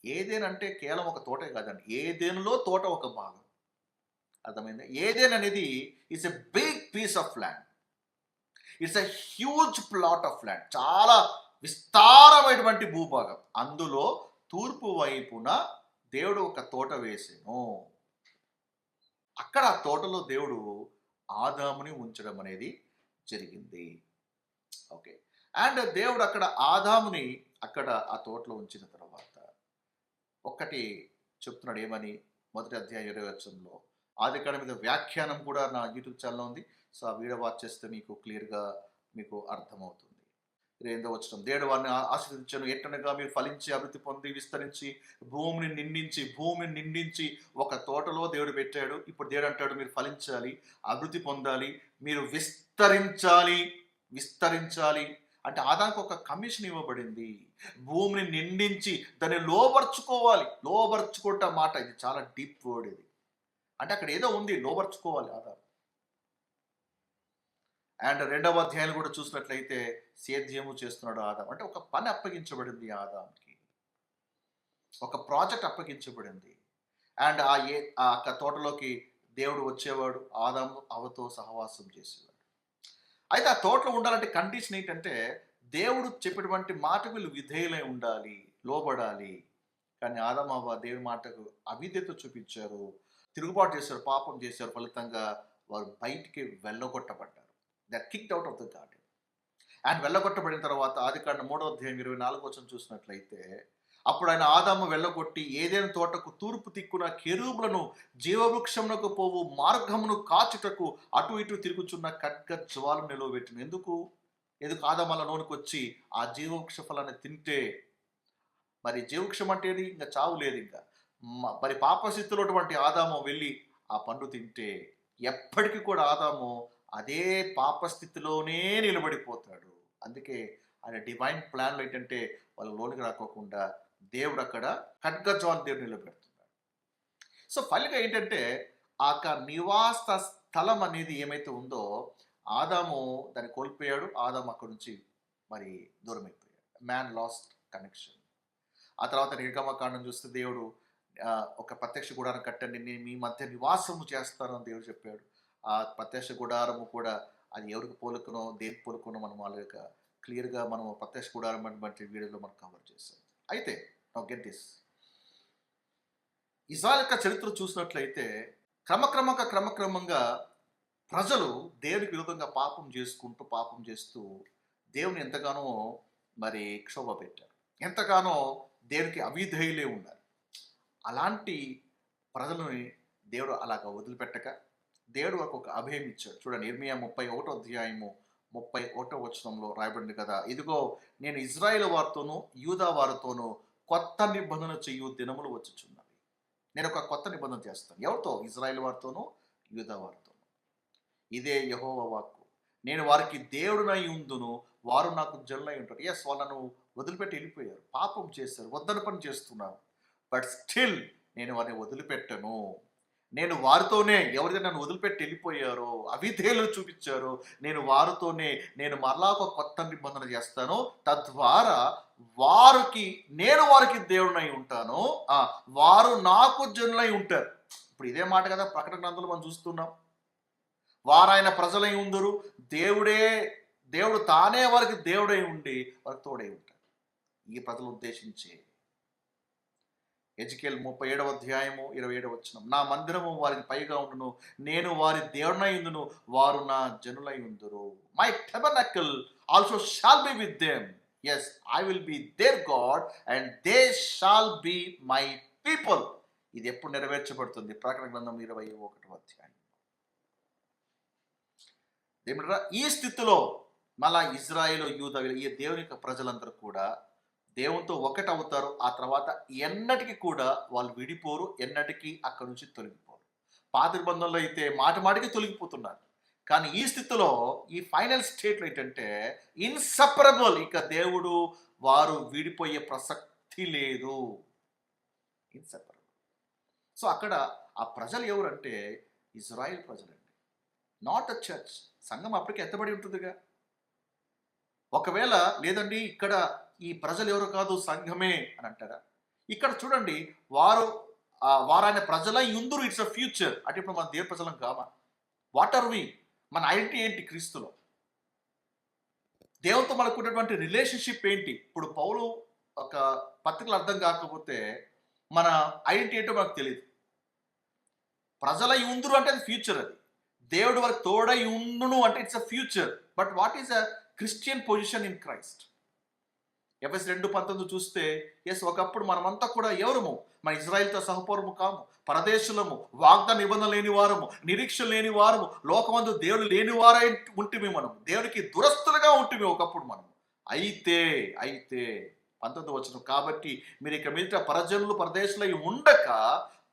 ఏదేన్ అంటే కేవలం ఒక తోటే కాదండి, ఏదేనులో తోట ఒక భాగం. అర్థమైందా? ఏదేన్ అనేది it's a big piece of land, it's a huge plot of land, చాలా విస్తారమైనటువంటి భూభాగం. అందులో తూర్పు వైపున దేవుడు ఒక తోట వేసాను. అక్కడ ఆ తోటలో దేవుడు ఆదాముని ఉంచడం అనేది జరిగింది. ఓకే. అండ్ దేవుడు అక్కడ ఆదాముని అక్కడ ఆ తోటలో ఉంచిన తర్వాత ఒక్కటి చెప్తున్నాడు. ఏమని? 1వ అధ్యాయం 20వ వచనంలో. ఆదికాండం మీద వ్యాఖ్యానం కూడా నా యూట్యూబ్ ఛానల్లో ఉంది. సో ఆ వీడియో వాచ్ చేస్తే మీకు క్లియర్గా మీకు అర్థమవుతుంది. 28వ వచనం, దేవుడు వారిని ఆశీర్వదించాను, ఎట్టనగా మీరు ఫలించి అభివృద్ధి పొంది విస్తరించి భూమిని నిండించి ఒక తోటలో దేవుడు పెట్టాడు. ఇప్పుడు దేవుడు అంటాడు మీరు ఫలించాలి, అభివృద్ధి పొందాలి, మీరు విస్తరించాలి అంటే ఆదానికి ఒక కమిషన్ ఇవ్వబడింది. భూమిని నిండించి దాన్ని లోబర్చుకోవటం మాట, ఇది చాలా డీప్ వర్డ్ ఇది. అంటే అక్కడ ఏదో ఉంది, లోబర్చుకోవాలి ఆదా. అండ్ 2వ అధ్యాయం కూడా చూసినట్లయితే సేద్యము చేస్తున్నాడు ఆదాం. అంటే ఒక పని అప్పగించబడింది ఆదాంకి, ఒక ప్రాజెక్ట్ అప్పగించబడింది. అండ్ ఆ తోటలోకి దేవుడు వచ్చేవాడు, ఆదాము అవతో సహవాసం చేసేవాడు. అయితే ఆ తోటలో ఉండాలంటే కండిషన్ ఏంటంటే దేవుడు చెప్పినటువంటి మాటకు వీళ్ళు విధేయులై ఉండాలి, లోబడాలి. కానీ ఆదాము అవ్వ దేవుడి మాటకు అవిధేయత చూపించారు, తిరుగుబాటు చేశారు, పాపం చేశారు. ఫలితంగా వారు బయటికి వెళ్ళగొట్టబడ్డారు. They are kicked out of the garden. And వెళ్ళగొట్టబడిన తర్వాత ఆదికాండం 3వ అధ్యాయం 24వ వచనం చూసినట్లయితే, అప్పుడు ఆయన ఆదాము వెళ్ళగొట్టి ఏదైనా తోటకు తూర్పు దిక్కున కెరూబులను జీవవృక్షమునకు పోవు మార్గమును కాచుటకు అటు ఇటు తిరుగుచున్న ఖడ్గ జ్వాలను నిలవబెట్టిన. ఎందుకు ఆదాము అలా నోనికి వచ్చి ఆ జీవవృక్ష ఫలాన్ని తింటే, మరి జీవవృక్షం అంటే ఇంకా చావు లేదు. ఇంకా మరి పాపస్థితిలో ఆదాము వెళ్ళి ఆ పండు తింటే ఎప్పటికీ కూడా ఆదాము అదే పాపస్థితిలోనే నిలబడిపోతాడు. అందుకే ఆయన డివైన్ ప్లాన్లో ఏంటంటే వాళ్ళ లోనికి రాకోకుండా దేవుడు అక్కడ ఖడ్గజ్వాలను దేవుడు నిలబెడుతున్నాడు. సో ఫలిగా ఏంటంటే ఆ నివాస స్థలం అనేది ఏమైతే ఉందో ఆదాము దాన్ని కోల్పోయాడు. ఆదాము అక్కడి నుంచి మరి దూరం అయిపోయాడు. Man last connection. ఆ తర్వాత నిర్గమకాండం చూస్తే దేవుడు ఒక ప్రత్యక్ష గుడారం కట్టండి, నేను మీ మధ్య నివాసము చేస్తాను అని దేవుడు చెప్పాడు. ఆ ప్రత్యక్ష గుడారము కూడా అది ఎవరికి పోలుకునో దేనికి పోలుకునో మనం వాళ్ళ క్లియర్గా మనం ప్రత్యక్ష గుడారం బట్టి వీడియోలో మనం కవర్ చేస్తాం. అయితే నౌ గెట్ దిస్, ఇజ్రాయెల్ యొక్క చరిత్ర చూసినట్లయితే క్రమక్రమంగా ప్రజలు దేవునికి విరుద్ధంగా పాపం చేస్తూ దేవుని ఎంతగానో మరి క్షోభ పెట్టారు, ఎంతగానో దేవునికి అవిధేయులే ఉన్నారు. అలాంటి ప్రజలని దేవుడు అలాగ వదిలిపెట్టక దేవుడు ఒక అభయం ఇచ్చాడు. చూడండి, ఇర్మియా 31వ అధ్యాయము 31వ వచనంలో రాయబడింది కదా, ఇదిగో నేను ఇజ్రాయేల్ వారితోనూ యూదా వారితోనూ కొత్త నిబంధన చేయు దినములు వచ్చుచున్నవి. నేను ఒక కొత్త నిబంధన చేస్తాను. ఎవరితో? ఇజ్రాయేల్ వారితోనూ యూదా వారితోనూ. ఇదే యెహోవా వాక్కు. నేను వారికి దేవుడునై ఉందును, వారు నాకు జనులై ఉంటారు. ఎస్, వాళ్ళను వదిలిపెట్టి వెళ్ళిపోయారు, పాపం చేశారు, వద్దన పని చేస్తున్నారు. బట్ స్టిల్ నేను వారిని వదిలిపెట్టను. నేను వారితోనే, ఎవరైతే నన్ను వదిలిపెట్టి వెళ్ళిపోయారో, అవిధేయులు చూపించారో, నేను వారితోనే నేను మరలా ఒక కొత్త నిబంధన చేస్తాను. తద్వారా నేను వారికి దేవుడినై ఉంటాను, వారు నాకు జనులై ఉంటారు. ఇప్పుడు ఇదే మాట కదా ప్రకటన గ్రంథంలో మనం చూస్తున్నాం. వారాయన ప్రజలై ఉందరు, దేవుడు తానే వారికి దేవుడై ఉండి వారికి తోడై ఉంటారు. ఈ ప్రజలు ఉద్దేశించి ఎజికేల్ 37వ అధ్యాయము 27వ వచనం, నా మందిరము వారికి పైగా ఉండును, నేను వారి దేవుడనై ఉందును, వారు నా జనులై ఉందురు. My tabernacle also shall be with them. Yes, I will be their God and they shall be my people. ఇది ఎప్పుడు నెరవేర్చబడుతుంది? ప్రకటన గ్రంథం 21వ అధ్యాయం. ఏమిట్రా ఈ స్థితిలో మళ్ళా ఇజ్రాయేలు యూదా ఈ దేవుని యొక్క ప్రజలందరూ కూడా దేవునితో ఒకటి అవుతారు. ఆ తర్వాత ఎన్నటికీ కూడా వాళ్ళు విడిపోరు, ఎన్నటికీ అక్కడి నుంచి తొలగిపోరు. పాత నిబంధనలో అయితే మాటికి తొలగిపోతున్నారు. కానీ ఈ స్థితిలో ఈ ఫైనల్ స్టేట్లో ఏంటంటే ఇన్సెపరబుల్, ఇక దేవుడు వారు విడిపోయే ప్రసక్తి లేదు, ఇన్సెపరబుల్. సో అక్కడ ఆ ప్రజలు ఎవరంటే ఇజ్రాయిల్ ప్రజలండి, నాట్ అ చర్చ్. సంఘం అప్పటికి ఎత్తబడి ఉంటుందిగా. ఒకవేళ లేదండి ఇక్కడ ఈ ప్రజలు ఎవరు కాదు సంఘమే అని అంటారా? ఇక్కడ చూడండి, వారాయన ప్రజలై యుందురు, ఇట్స్ అ ఫ్యూచర్. అంటే ఇప్పుడు మన దేవుని ప్రజలం కామా? What are we? మన ఐడెంటిటీ ఏంటి క్రీస్తులో? దేవునితో మనకున్నటువంటి రిలేషన్షిప్ ఏంటి? ఇప్పుడు పౌలు ఒక పత్రికలు అర్థం కాకపోతే మన ఐడెంటిటీ ఏంటో మనకు తెలియదు. ప్రజలై ఉందురు అంటే అది ఫ్యూచర్, అది దేవుడు వారికి తోడై ఉండును అంటే it's a future. But what is a Christian position in Christ? ఎఫెస్ 2:19 చూస్తే, ఎస్, ఒకప్పుడు మనమంతా కూడా ఎవరము? మన ఇజ్రాయిల్తో సహపౌరము కాము, పరదేశులము, వాగ్దాన నిబంధన లేని వారము, నిరీక్షణ లేని వారము, లోకమందు దేవుడు లేని వారై ఉంటిమి. మనం దేవునికి దురస్తులుగా ఉంటిమి ఒకప్పుడు మనం. అయితే అయితే 19వ వచనం, కాబట్టి మీరు ఇక మీదట పరజనులు పరదేశులై ఉండక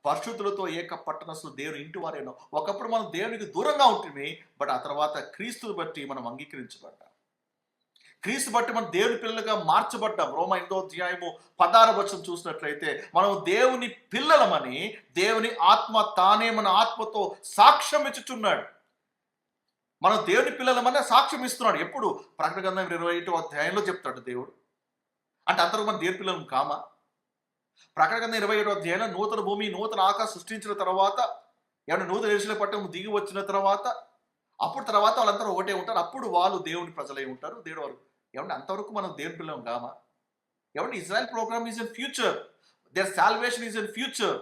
పరిశుద్ధులతో ఏక పట్టణస్థులు దేవుని ఇంటి వారేనో. ఒకప్పుడు మనం దేవునికి దూరంగా ఉంటుంది, బట్ ఆ తర్వాత క్రీస్తుని బట్టి మనం అంగీకరించబడ్డాం. క్రీస్తు బట్టి మనం దేవుని పిల్లలుగా మార్చబడ్డాం. రోమా 8వ అధ్యాయము 16వ వచనం చూసినట్లయితే మనం దేవుని పిల్లలమని దేవుని ఆత్మ తానే మన ఆత్మతో సాక్ష్యం ఇచ్చుచున్నాడు. మనం దేవుని పిల్లలమని సాక్ష్యం ఇస్తున్నాడు. ఎప్పుడు? ప్రకటన గ్రంథం 21వ అధ్యాయంలో చెప్తాడు దేవుడు. అంటే అంతవరకు మనం దేవుని పిల్లలం కామా? ప్రకటన గ్రంథం 27వ అధ్యాయంలో నూతన భూమి నూతన ఆకాశం సృష్టించిన తర్వాత, ఏమన్నా నూతన యెరూషలేము పట్టణం దిగి వచ్చిన తర్వాత, అప్పుడు తర్వాత వాళ్ళందరూ ఒకటే ఉంటారు. అప్పుడు వాళ్ళు దేవుని ప్రజలై ఉంటారు. దేవుడు వారు ఏమంటే అంతవరకు మనం దేవుని పిల్లలం కామా? ఏమంటే Israel program is in future, their salvation is in future.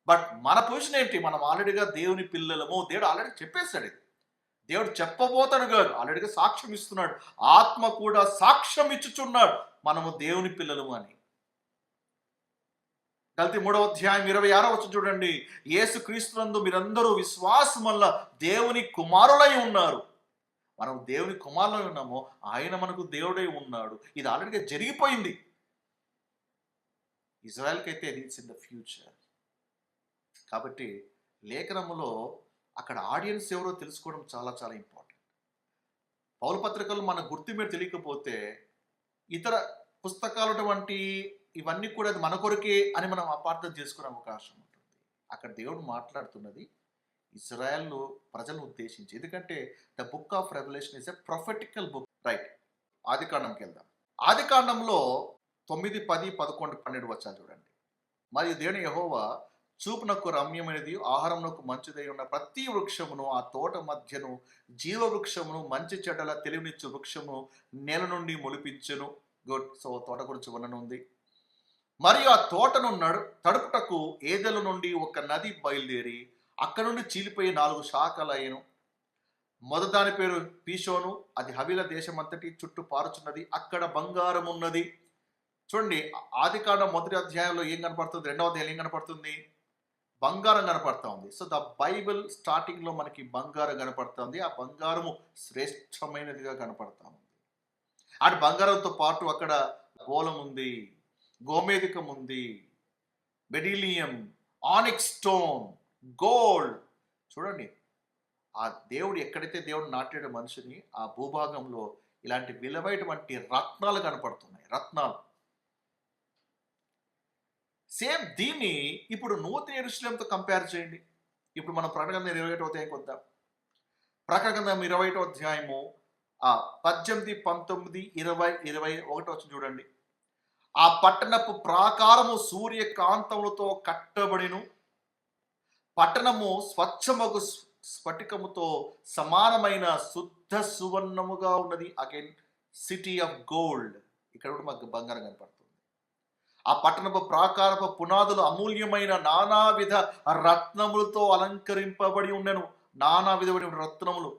But మన పొజిషన్ ఏంటి? మనం ఆల్రెడీగా దేవుని పిల్లలము. దేవుడు ఆల్రెడీ చెప్పేశాడు. ఇది దేవుడు చెప్పబోతాడు కాదు, ఆల్రెడీగా సాక్ష్యం ఇస్తున్నాడు. ఆత్మ కూడా సాక్ష్యం ఇచ్చుచున్నాడు మనము దేవుని పిల్లలము అని. గలతీ 3వ అధ్యాయం 26వ వచనం చూడండి. యేసు క్రీస్తునందు మీరందరూ విశ్వాసం వల్ల దేవుని కుమారులై ఉన్నారు. మనం దేవుని కుమారులై ఉన్నాము, ఆయన మనకు దేవుడై ఉన్నాడు. ఇది ఆల్రెడీగా జరిగిపోయింది. ఇజ్రాయెల్కి అయితే ఇట్స్ ఇన్ ద ఫ్యూచర్. కాబట్టి లేఖనములో అక్కడ ఆడియన్స్ ఎవరో తెలుసుకోవడం చాలా చాలా ఇంపార్టెంట్. పౌలు పత్రికలు మన గుర్తు మీద తెలియకపోతే ఇతర పుస్తకాలు వంటి ఇవన్నీ కూడా అది మన కొరకే అని మనం అపార్థం చేసుకునే అవకాశం ఉంటుంది. అక్కడ దేవుడు మాట్లాడుతున్నది ఇజ్రాయెల్ ప్రజలను ఉద్దేశించి. ఎందుకంటే the book of revolution is a prophetical book. Right, ఆదికాండంకి వెళ్దాం. ఆదికాండంలో 9, 10, 11, 12 వచ్చాను చూడండి. మరియు దేవుని యెహోవా చూపునకు రమ్యమైనది ఆహారమునకు మంచిదై ఉన్న ప్రతి వృక్షమును ఆ తోట మధ్యను జీవ వృక్షమును మంచి చెడ్డల తెలివినిచ్చు వృక్షమును నేల నుండి మొలిపించెను. గుడ్. సో తోట గురించి వర్ణన. మరియు ఆ తోటను తడుపుటకు ఏదెల నుండి ఒక నది బయలుదేరి అక్కడ నుండి చీలిపోయి 4 శాఖలయ్యను. మొదటి దాని పేరు పీషోను, అది హవీల దేశమంతటి చుట్టూ పారుచున్నది, అక్కడ బంగారం ఉన్నది. చూడండి, ఆదికాండం 1వ అధ్యాయంలో ఏం కనపడుతుంది? 2వ అధ్యాయంలో ఏం కనపడుతుంది? బంగారం కనపడతా ఉంది. సో ద బైబిల్ స్టార్టింగ్లో మనకి బంగారం కనపడుతుంది. ఆ బంగారము శ్రేష్టమైనదిగా కనపడతా ఉంది. అటు బంగారంతో పాటు అక్కడ గోళం ఉంది, గోమేధికం ఉంది, బెడిలియం, ఆనిక్స్ స్టోన్, గోల్డ్. చూడండి, ఆ దేవుడు ఎక్కడైతే దేవుడు నాటాడు మనిషిని, ఆ భూభాగంలో ఇలాంటి విలువైనటువంటి రత్నాలు కనపడుతున్నాయి. రత్నాలు. సేమ్ దీన్ని ఇప్పుడు నూతన యెరూషలేముతో కంపేర్ చేయండి. ఇప్పుడు మనం ప్రకటన గ్రంథం 21వ అధ్యాయం కొద్దాం. ప్రకటన గ్రంథం 21వ అధ్యాయము 18, 19, 20, 21 వచ్చి చూడండి. ఆ పట్టణపు ప్రాకారము సూర్యకాంతములతో కట్టబడిను. పట్టణము స్వచ్ఛమగు స్ఫటికముతో సమానమైన శుద్ధ సువర్ణముగా ఉన్నది. Again city of gold. ఇక్కడ కూడా మాకు బంగారం కనపడుతుంది. ఆ పట్టణపు ప్రాకారపు పునాదులు అమూల్యమైన నానావిధ రత్నములతో అలంకరింపబడి ఉండెను. నానా విధమైన రత్నములు.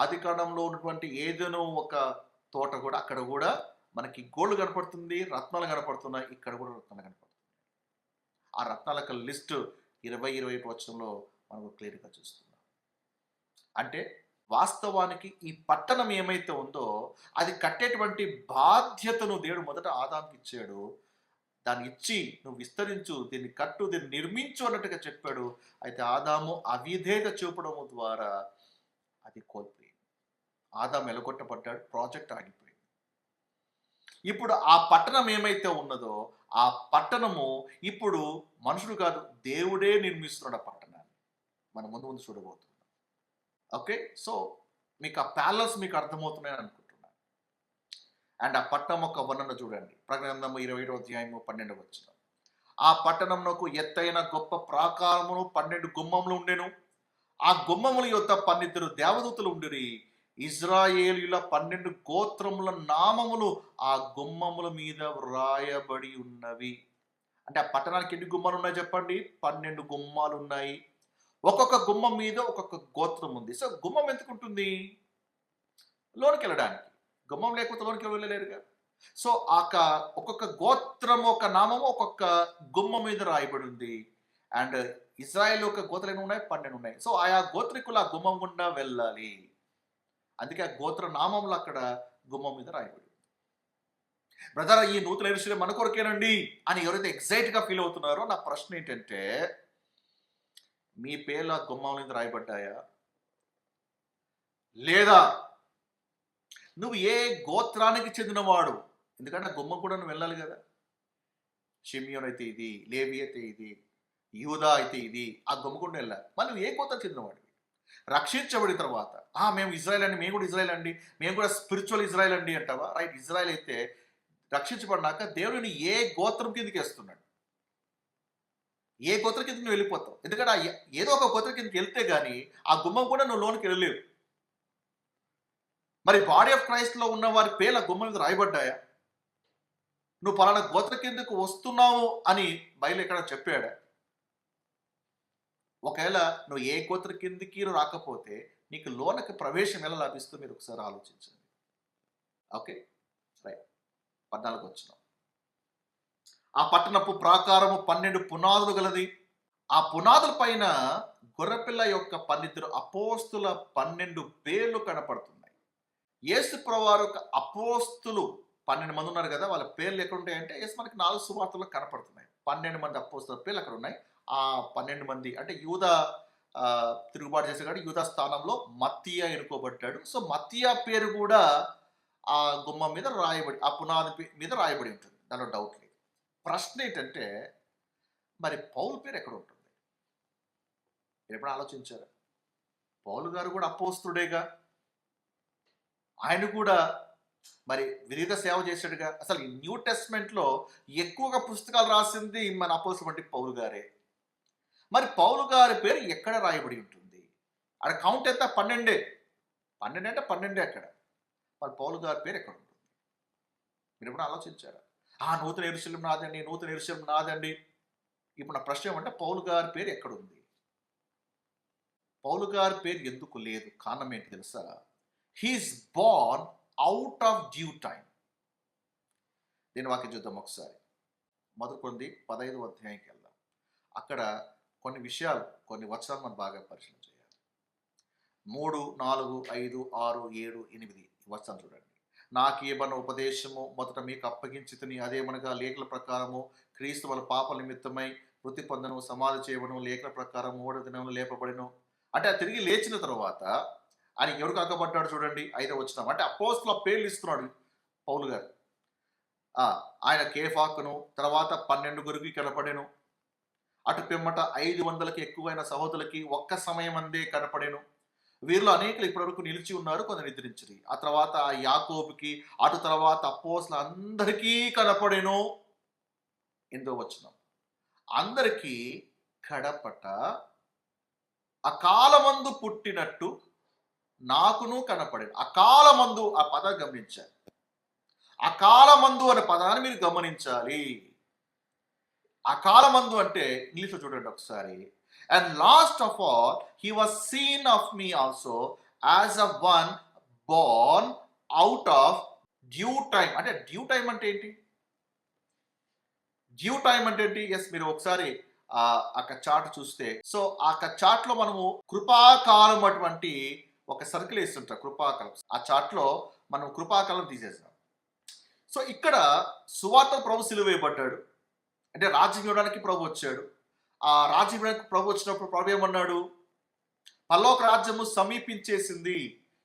ఆదికాండంలో ఉన్నటువంటి ఏదైనా ఒక తోట కూడా అక్కడ కూడా మనకి గోల్డ్ కనపడుతుంది, రత్నాలు కనపడుతున్నాయి. ఇక్కడ కూడా రత్నాలు కనపడుతుంది. ఆ రత్నాల లిస్ట్ 20, 21 వచనంలో మనకు క్లియర్గా చూస్తున్నాం. అంటే వాస్తవానికి ఈ పట్టణం ఏమైతే ఉందో అది కట్టేటువంటి బాధ్యతను దేవుడు మొదట ఆదాముకి ఇచ్చాడు. దాన్ని ఇచ్చి నువ్వు విస్తరించు, దీన్ని కట్టు, దీన్ని నిర్మించు అన్నట్టుగా చెప్పాడు. అయితే ఆదాము అవిధేయత చూపడము ద్వారా అది కోల్పోయింది. ఆదాము ఎలగొట్టబడ్డాడు, ప్రాజెక్ట్ ఆగిపోయింది. ఇప్పుడు ఆ పట్టణం ఏమైతే ఉన్నదో ఆ పట్టణము ఇప్పుడు మనుషుడు కాదు, దేవుడే నిర్మిస్తున్నాడు ఆ పట్టణాన్ని. మనం ముందు ముందు చూడబోతున్నాం. ఓకే, సో మీకు ఆ ప్యాలెస్ మీకు అర్థమవుతున్నాయని అనుకుంటున్నాను. అండ్ ఆ పట్టణం ఒక వర్ణన చూడండి. ప్రకటన గ్రంథము 27వ అధ్యాయము 12వ వచనం. ఆ పట్టణమునకు ఎత్తైన గొప్ప ప్రాకారమును 12 గుమ్మములు ఉండెను. ఆ గుమ్మముల యొద్ద 12 దేవదూతలు ఉండిరి. ఇజ్రాయేలీయుల 12 గోత్రముల నామములు ఆ గుమ్మముల మీద వ్రాయబడి ఉన్నవి. అంటే ఆ పట్టణానికి ఎన్ని గుమ్మాలు ఉన్నాయి చెప్పండి? 12 గుమ్మాలు ఉన్నాయి. ఒక్కొక్క గుమ్మం మీద ఒక్కొక్క గోత్రం ఉంది. సో గుమ్మం ఎందుకు ఉంటుంది? లోనికి వెళ్ళడానికి. గుమ్మం లేకపోతే లోనికి వెళ్ళలేరుగా. సో ఒక్కొక్క గోత్రం ఒక నామము ఒక్కొక్క గుమ్మం మీద రాయబడి ఉంది. అండ్ ఇజ్రాయెల్ ఒక గోత్రాలు ఉన్నాయి, 12 ఉన్నాయి. సో ఆయా గోత్రికులు ఆ గుమ్మం గుండా వెళ్ళాలి. అందుకే ఆ గోత్ర నామంలో అక్కడ గుమ్మం మీద రాయబడి. బ్రదర్ ఈ నూతన యెరూషలేము మన కొరకేనండి అని ఎవరైతే ఎక్సైట్గా ఫీల్ అవుతున్నారో, నా ప్రశ్న ఏంటంటే, మీ పేర్లు ఆ గుమ్మం మీద రాయబడ్డాయా? లేదా నువ్వు ఏ గోత్రానికి చెందినవాడు? ఎందుకంటే ఆ గుమ్మం కూడా నువ్వు వెళ్ళాలి కదా. షిమియోన్ అయితే ఇది, లేవి అయితే ఇది, యూదా అయితే ఇది, ఆ గుమ్మ కూడా వెళ్ళాలి. మరి నువ్వు ఏ గోత్రం చెందినవాడివి? రక్షించబడిన తర్వాత మేము ఇజ్రాయెల్ అండి, మేము కూడా ఇజ్రాయెల్ అండి, మేము కూడా స్పిరిచువల్ ఇజ్రాయెల్ అండి అంటావా? రైట్, ఇజ్రాయెల్ అయితే రక్షించబడినాక దేవుడిని ఏ గోత్రం కిందకి వేస్తున్నాడు? ఏ గోత్రం కిందకి నువ్వు వెళ్ళిపోతావు. ఎందుకంటే ఏదో ఒక గోత్రం కిందకి వెళ్తే కానీ ఆ గుమ్మం కూడా నువ్వు లోనికి వెళ్ళలేవు. మరి బాడీ ఆఫ్ క్రైస్ట్లో ఉన్న వారి పేర్ల గుమ్మం మీద రాయబడ్డాయా? నువ్వు పలానా గోత్ర కిందకు వస్తున్నావు అని బైబిల్ ఎక్కడ చెప్పాడా? ఒకవేళ నువ్వు ఏ గోత్ర కిందికి రాకపోతే నీకు లోనకి ప్రవేశం ఎలా లభిస్తుందో మీరు ఒకసారి ఆలోచించండి. Okay, right. 14 వచ్చినాం. ఆ పట్టణపు ప్రాకారము 12 పునాదులు గలది. ఆ పునాదుల పైన గొర్రెపిల్ల యొక్క 12 అపోస్తుల 12 పేర్లు కనపడుతున్నాయి. యేసు ప్రభువారు అపోస్తులు 12 మంది ఉన్నారు కదా, వాళ్ళ పేర్లు ఎక్కడ ఉంటాయంటే మనకి 4 సువార్తల్లో కనపడుతున్నాయి. 12 మంది అపోస్తుల పేర్లు అక్కడ ఉన్నాయి. ఆ 12 మంది అంటే యూదా తిరుగుబాటు చేసే కాబట్టి యూదా స్థానంలో మత్తీయ ఎన్నుకోబడ్డాడు. సో మత్తీయ పేరు కూడా ఆ గుమ్మం మీద రాయబడి, ఆ పునాది మీద రాయబడి ఉంటుంది, దానిలో డౌట్ లేదు. ప్రశ్న ఏంటంటే, మరి పౌలు పేరు ఎక్కడ ఉంటుంది? మీరు ఎప్పుడు ఆలోచించారు? పౌలు గారు కూడా అపోస్తుడేగా, ఆయన కూడా మరి వివిధ సేవ చేశాడుగా. అసలు ఈ న్యూ టెస్ట్మెంట్లో ఎక్కువగా పుస్తకాలు రాసింది మన అపోస్తులు వంటి పౌలు గారే. మరి పౌలు గారి పేరు ఎక్కడ రాయబడి ఉంటుంది? అక్కడ కౌంట్ ఎంత? 12 అంటే 12 అక్కడ. మరి పౌలు గారి పేరు ఎక్కడ ఉంటుంది? మీరు ఎప్పుడు ఆలోచించారా? నూతన యెరూషలేము నాదండి, నూతన యెరూషలేము నాదండి. ఇప్పుడు నా ప్రశ్న ఏమంటే, పౌలు గారి పేరు ఎక్కడుంది? పౌలు గారి పేరు ఎందుకు లేదు? కారణం ఏంటి తెలుసా? He is born out of due time. దీని వాక్యం చూద్దాం ఒకసారి. మొదటి కొరింథీ 15వ అధ్యాయంకి వెళ్దాం. అక్కడ కొన్ని విషయాలు, కొన్ని వచనాలు మనం బాగా పరిశీలన చేయాలి. 3, 4, 5, 6, 7, 8 వచనాలు చూడండి. నాకు ఇవ్వబడిన ఉపదేశము మొదట మీకు అప్పగించితిని, అదేమనగా లేఖల ప్రకారము క్రీస్తు వాళ్ళ పాప నిమిత్తమై మృతి పొందను, సమాధి చేయబడను, లేఖల ప్రకారం 3వ దినమున లేపబడను. అంటే తిరిగి లేచిన తర్వాత ఆయన ఎవరికి అగ్గబడ్డాడు చూడండి, 5వ వచనం. అంటే అపోస్తలుల పేర్లు ఇస్తున్నాడు పౌలు గారు. ఆయన కేఫాకును, తర్వాత 12 గురికి కనపడెను. అటు పిమ్మట 500కి ఎక్కువైన సహోదరులకి ఒక్క సమయం అందే కనపడెను. వీరిలో అనేకులు ఇప్పటివరకు నిలిచి ఉన్నారు, కొందరు నిద్రించిరి. ఆ తర్వాత యాకోబుకి, అటు తర్వాత అపోస్తలుల అందరికీ కనపడెను. 8వ వచనం. అందరికీ కడపట అకాలమందు పుట్టినట్టు నాకును కనపడేది. అకాలమందు, ఆ పదాన్ని గమనించాలి. అకాలమందు అనే పదాన్ని మీరు గమనించాలి. అకాలమందు అంటే ఇంగ్లీష్లో చూడండి ఒకసారి. And last of all he was scene of me also as a one Born out of due time. అంటే డ్యూ టైం అంటే ఏంటి? డ్యూ టైం అంటే ఏంటి? ఎస్, మీరు ఒకసారి ఆ చార్ట్ చూస్తే, సో ఆ చార్ట్లో మనము కృపాకాలం అటువంటి ఒక సర్కిల్ వేస్తుంటాం, కృపాకాలం. ఆ చార్ట్లో మనం కృపాకాలం తీసేసాం. సో ఇక్కడ సువార్త ప్రభు సిలువ వేయబడ్డాడు, అంటే రాజ్యం ఇవ్వడానికి ప్రభు వచ్చాడు. ఆ రాజ్యం ఇవ్వడానికి ప్రభు వచ్చినప్పుడు ప్రభు ఏమన్నాడు? పరలోక రాజ్యము సమీపించేసింది,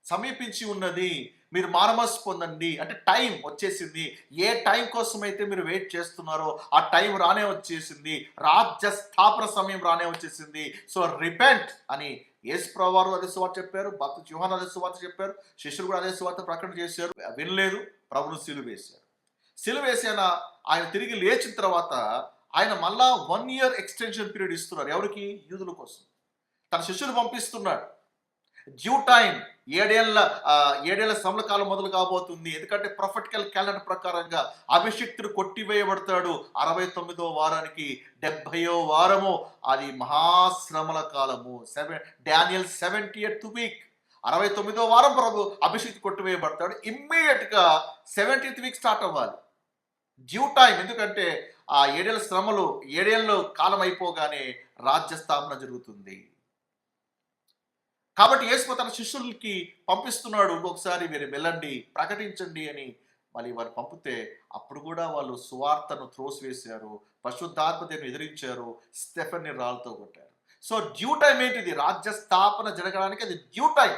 సమీపించి ఉన్నది, మీరు మారమస్ పొందండి. అంటే టైం వచ్చేసింది. ఏ టైం కోసం అయితే మీరు వెయిట్ చేస్తున్నారో ఆ టైం రానే వచ్చేసింది. రాజ్య స్థాపన సమయం రానే వచ్చేసింది. సో రిపెంట్ అని యేసు ప్రభువారు అదే సువార్త చెప్పారు, భక్తుడు యోహాను అదే సువార్త చెప్పారు, శిష్యులు కూడా అదే సువార్త ప్రకటన చేశారు. వినలేదు, ప్రభును సిలువ వేశారు. సిలువ వేసి ఆయన తిరిగి లేచిన తర్వాత ఆయన మళ్ళా 1 year ఎక్స్టెన్షన్ పీరియడ్ ఇస్తున్నారు. ఎవరికి? యూదుల కోసం. తన శిష్యులు పంపిస్తున్నాడు. డ్యూ టైం, 7 ఏళ్ల శ్రమల కాలం మొదలు కాబోతుంది. ఎందుకంటే ప్రొఫెటికల్ క్యాలెండర్ ప్రకారంగా అభిషిక్తుడు కొట్టివేయబడతాడు 69వ వారానికి. 70వ వారము అది మహాశ్రమల కాలము. డానియల్ 70th week, 69వ వారం ప్రభు అభిషిక్తుడు కొట్టివేయబడతాడు. ఇమ్మీడియట్గా 70th week స్టార్ట్ అవ్వాలి. Due time. ఎందుకంటే ఆ 7 ఏళ్ల శ్రమలు, 7 ఏళ్ళ కాలం అయిపోగానే రాజ్య స్థాపన జరుగుతుంది. కాబట్టి యేసు తన శిష్యులకి పంపిస్తున్నాడు, ఇంకొకసారి మీరు వెళ్ళండి, ప్రకటించండి అని మళ్ళీ వాళ్ళు పంపితే అప్పుడు కూడా వాళ్ళు సువార్తను త్రోసివేశారు, పరిశుద్ధాత్మ దేవుని ఎదిరించారు, స్టెఫెన్ని రాళ్ళతో కొట్టారు. సో డ్యూ టైం ఏంటిది? రాజ్య స్థాపన జరగడానికి అది డ్యూ టైం.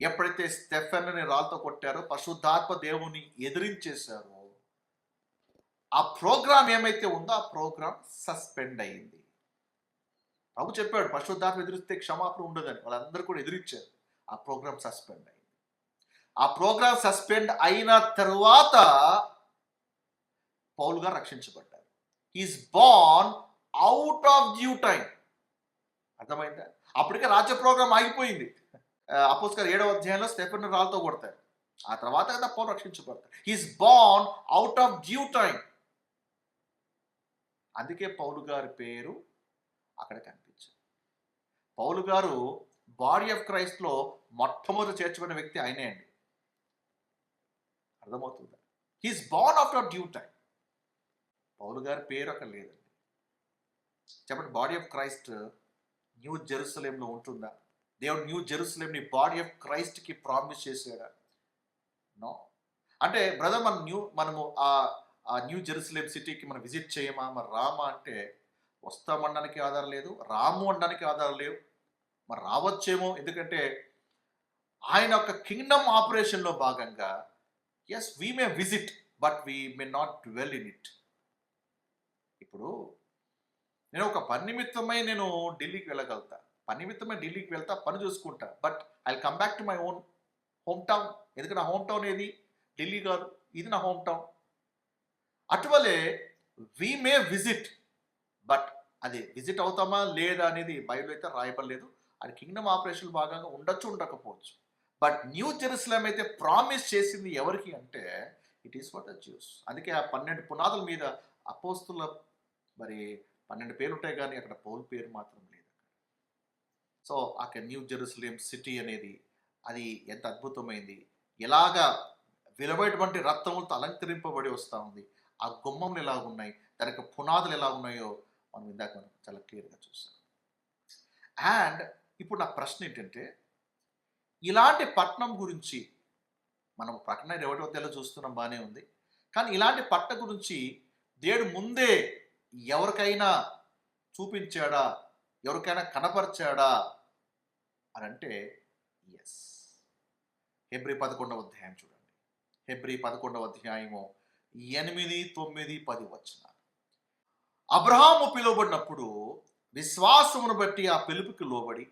ఎప్పుడైతే స్టెఫెన్ని రాళ్ళతో కొట్టారో, పరిశుద్ధాత్మ దేవుని ఎదిరించేశారో, ఆ ప్రోగ్రామ్ ఏమైతే ఉందో ఆ ప్రోగ్రామ్ సస్పెండ్ అయ్యింది. ప్రభు చెప్పాడు పరిశుద్ధాత్మ ఎదిరిస్తే క్షమాపణ ఉండదని. వాళ్ళందరూ కూడా ఎదిరించారు. ఆ ప్రోగ్రామ్ సస్పెండ్ అయింది. ఆ ప్రోగ్రామ్ సస్పెండ్ అయిన తరువాత పౌలు గారు రక్షించబడ్డారు. He's born out of due time. అర్థమైందా? అప్పటికే రాజ్య ప్రోగ్రామ్ ఆగిపోయింది. అపోస్తలుల 7వ అధ్యాయంలో స్టెఫెను రాళ్ళతో కొడతారు. ఆ తర్వాత కదా పౌలు రక్షించబడతారు. He's born out of due time. అందుకే పౌలు గారి పేరు అక్కడ కనిపించింది. పౌలు గారు బాడీ ఆఫ్ క్రైస్ట్లో మొట్టమొదటి చేర్చుకున్న వ్యక్తి ఆయనే అండి. అర్థమవుతుందా? He's born after due time. పౌలు గారి పేరు అక్కడ లేదండి. చెప్పండి, బాడీ ఆఫ్ క్రైస్ట్ న్యూ జెరూసలేంలో ఉంటుందా? దేవుడు న్యూ జెరూసలేంని బాడీ ఆఫ్ క్రైస్ట్కి ప్రామిస్ చేశాడా? నో. అంటే బ్రదర్ మనము ఆ న్యూ జెరూసలేం సిటీకి మనం విజిట్ చేయమా, మరి రామా అంటే వస్తామనడానికి ఆధారం లేదు, రాము అనడానికి ఆధారం లేవు. మరి రావచ్చేమో, ఎందుకంటే ఆయన యొక్క కింగ్డమ్ ఆపరేషన్లో భాగంగా as we may visit but we may not dwell in it. ఇప్పుడు నేను ఒక పని నిమిత్తమై నేను ఢిల్లీకి వెళ్ళగలుగుతా, పని నిమిత్తమై ఢిల్లీకి వెళ్తా, పని చూసుకుంటా, but I come back to my own home town. ఎందుకంటే నా హోమ్ టౌన్ ఏది? ఢిల్లీ కాదు, ఇది నా హోమ్ టౌన్. అటువలే వీ మే విజిట్, బట్ అది విజిట్ అవుతామా లేదా అనేది బైబిల్ అయితే రాయబడలేదు. అది కింగ్డమ్ ఆపరేషన్ భాగంగా ఉండొచ్చు, ఉండకపోవచ్చు. బట్ న్యూ జెరూసలేం అయితే ప్రామిస్ చేసింది ఎవరికి అంటే it is for the juice. అందుకే ఆ 12 పునాదుల మీద అపోస్తుల మరి 12 పేర్లు ఉంటాయి, కానీ అక్కడ పౌలు పేరు మాత్రం లేదు. సో అక్కడ న్యూ జెరూసలేం సిటీ అనేది అది ఎంత అద్భుతమైంది, ఎలాగా విలువైనటువంటి రత్నములతో అలంకరింపబడి వస్తూ ఉంది, ఆ గుమ్మములు ఎలా ఉన్నాయి, దానికి పునాదులు ఎలా ఉన్నాయో మనం చాలా క్లియర్గా చూసాం. అండ్ ఇప్పుడు నా ప్రశ్న ఏంటంటే, ఇలాంటి పట్టణం గురించి మనం ప్రకటన 20వ అధ్యాయంలో చూస్తున్నాం, బాగానే ఉంది. కానీ ఇలాంటి పట్టణం గురించి దేవుడు ముందే ఎవరికైనా చూపించాడా, ఎవరికైనా కనపరిచాడా అని అంటే ఎస్. హెబ్రీ 11వ అధ్యాయం చూడండి. హెబ్రీ 11వ అధ్యాయము 8, 9, 10 వచనాలు. అబ్రహాము పిలువబడినప్పుడు విశ్వాసమును బట్టి ఆ పిలుపుకి లోబడి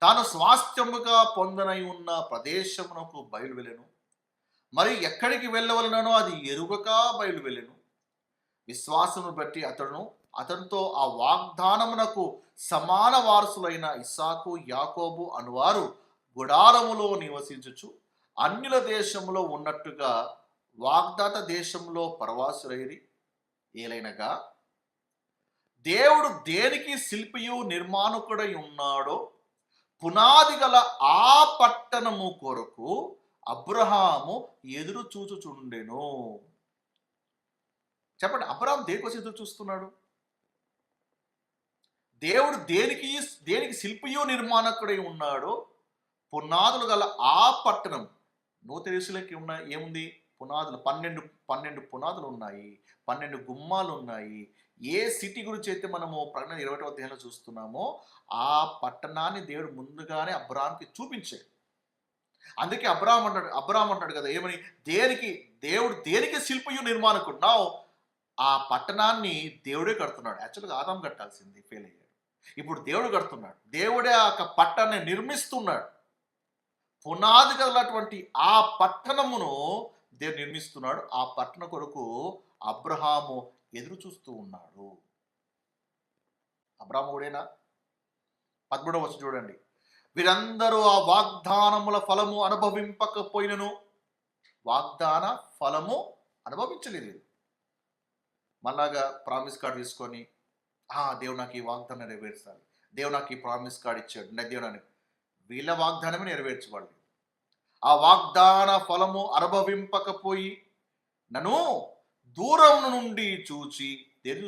తాను స్వాస్థ్యముగా పొందనై ఉన్న ప్రదేశమునకు బయలువెళ్ళెను. మరి ఎక్కడికి వెళ్ళవలనో అది ఎరుగక బయలువెళ్ళెను. విశ్వాసమును బట్టి అతనితో ఆ వాగ్దానమునకు సమాన వారసులైన ఇస్సాకు, యాకోబు అనువారు గుడారములో నివసించుచు అన్యుల దేశంలో ఉన్నట్టుగా వాగ్దాత దేశంలో పరవాసులైరి. ఏలైనగా దేవుడు దేనికి శిల్పియు నిర్మాణకుడై ఉన్నాడో పునాది గల ఆ పట్టణము కొరకు అబ్రహాము ఎదురు చూచుచుండెను. చెప్పండి, అబ్రహాం దేనికోసం ఎదురు చూస్తున్నాడు? దేవుడు దేనికి శిల్పియు నిర్మాణకుడై ఉన్నాడో పునాదులు గల ఆ పట్టణం. నూతన యెరూషలేముకి ఏముంది? పునాదులు 12 పునాదులు ఉన్నాయి, 12 గుమ్మాలు ఉన్నాయి. ఏ సిటీ గురించి అయితే మనము ప్రకటన 20వ అధ్యాయంలో చూస్తున్నామో ఆ పట్టణాన్ని దేవుడు ముందుగానే అబ్రహాంకి చూపించాడు. అందుకే అబ్రహాం అంటాడు కదా, ఏమని? దేవుడు దేనికి శిల్పియు నిర్మాణకుడు. నా ఆ పట్టణాన్ని దేవుడే కడుతున్నాడు. యాక్చువల్గా ఆదాం కట్టాల్సింది, ఫెయిల్ అయ్యాడు. ఇప్పుడు దేవుడు కడుతున్నాడు. దేవుడే ఆ పట్టణాన్ని నిర్మిస్తున్నాడు. పునాది గలటువంటి ఆ పట్టణమును దేవుడు నిర్మిస్తున్నాడు. ఆ పట్టణ కొరకు అబ్రహాము ఎదురు చూస్తూ ఉన్నాడు. అబ్రహాము కూడేనా? 13వ వచనం చూడండి. వీరందరూ ఆ వాగ్దానముల ఫలము అనుభవింపకపోయినను. వాగ్దాన ఫలము అనుభవించలేదు. మళ్ళాగా ప్రామిస్ కార్డు తీసుకొని దేవుడు నాకు ఈ వాగ్దానం నెరవేర్చాలి, దేవుడు నాకు ఈ ప్రామిస్ కార్డు ఇచ్చాడు, దేవుడు వీళ్ళ వాగ్దానమే నెరవేర్చబడలేదు. ఆ వాగ్దాన ఫలము అనుభవింపకపోయి నన్ను దూరం నుండి చూచి దేని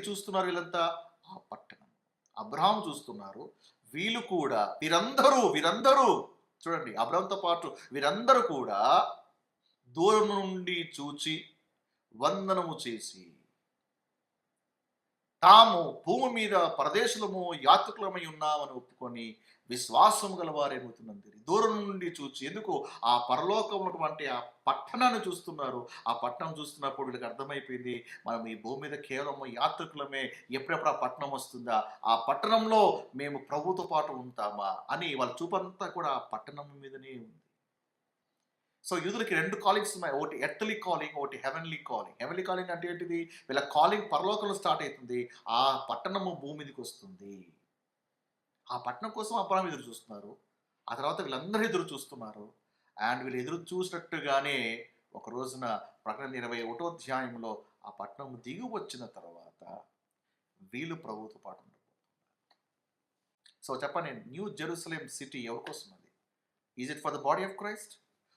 చూస్తున్నారు వీళ్ళంతా? ఆ పట్టణం. అబ్రహాము చూస్తున్నారు. వీళ్ళు కూడా వీరందరూ చూడండి, అబ్రాహాముతో పాటు వీరందరూ కూడా దూరం నుండి చూచి వందనము చేసి తాము భూమి మీద పరదేశులము యాత్రికులమై ఉన్నామని ఒప్పుకొని విశ్వాసం గలవారేమవుతున్నది. దూరం నుండి చూచి, ఎందుకు ఆ పరలోకం ఉన్నటువంటి ఆ పట్టణాన్ని చూస్తున్నారు. ఆ పట్టణం చూస్తున్నప్పుడు వీళ్ళకి అర్థమైపోయింది, మనం ఈ భూమి మీద కేవలం యాత్రికులమే, ఎప్పుడెప్పుడు ఆ పట్టణం వస్తుందా, ఆ పట్టణంలో మేము ప్రభుతో పాటు ఉంటామా అని వాళ్ళ చూపంతా కూడా ఆ పట్టణం మీదనే ఉంది. సో యూదులకి 2 కాలింగ్స్ ఉన్నాయి. ఒకటి ఎర్త్‌లీ కాలింగ్, ఒకటి హెవెన్‌లీ కాలింగ్. హెవెన్‌లీ కాలింగ్ అంటే ఏంటిది? వీళ్ళ కాలింగ్ పరలోకంలో స్టార్ట్ అయితుంది. ఆ పట్టణము భూమి మీదకొస్తుంది. ఆ పట్టణం కోసం అబ్రాహాం ఎదురు చూస్తున్నారు. ఆ తర్వాత వీళ్ళందరూ ఎదురు చూస్తున్నారు. అండ్ వీళ్ళు ఎదురు చూసినట్టుగానే ఒక రోజున ప్రకటన 21వ అధ్యాయంలో ఆ పట్టణం దిగి వచ్చిన తర్వాత వీళ్ళు ప్రభువుతో పాటు ఉండబోతున్నారు. సో చెప్పండి, న్యూ జెరూసలేం సిటీ ఎవరి కోసం అది? Is it for the body of Christ?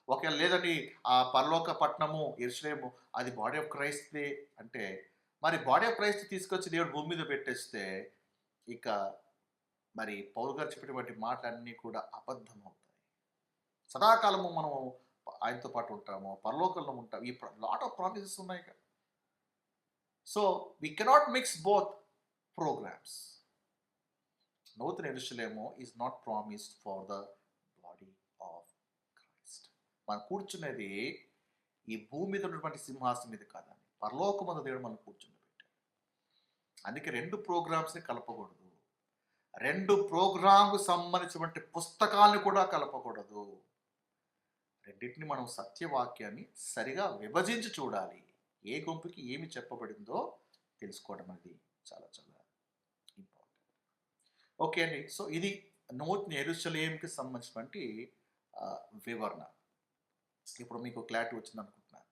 ఒకవేళ లేదండి, ఆ పరలోక పట్టణము యెరూషలేము అది బాడీ ఆఫ్ క్రైస్ట్‌దే అంటే, మరి బాడీ ఆఫ్ క్రైస్ట్ తీసుకొచ్చి దేవుడు భూమి మీద పెట్టేస్తే, ఇక మరి పౌలు గారు చెప్పినటువంటి మాటలన్నీ కూడా అబద్ధమవుతాయి. సదాకాలము మనము ఆయనతో పాటు ఉంటాము, పరలోకంలో ఉంటాం. ఈ లాట్ ఆఫ్ ప్రామిసెస్ ఉన్నాయి కదా. So we cannot mix both programs. నూతన యెరూషలేము is not promised for the body of Christ. మనం కూర్చునేది ఈ భూమి మీద ఉన్నటువంటి సింహాసనం మీద కాదండి, పరలోకమందు దేవుడు మనం కూర్చుండబెట్టాడు. అందుకే 2 ప్రోగ్రామ్స్ని కలపకూడదు. 2 ప్రోగ్రాంకు సంబంధించినటువంటి పుస్తకాలను కూడా కలపకూడదు. రెండింటిని మనం సత్యవాక్యాన్ని సరిగా విభజించి చూడాలి. ఏ గుంపుకి ఏమి చెప్పబడిందో తెలుసుకోవడం అనేది చాలా చాలా ఇంపార్టెంట్. ఓకే అండి. సో ఇది నూతన యెరూషలేముకి సంబంధించినటువంటి వివరణ. ఇప్పుడు మీకు క్లారిటీ వచ్చింది అనుకుంటున్నాను.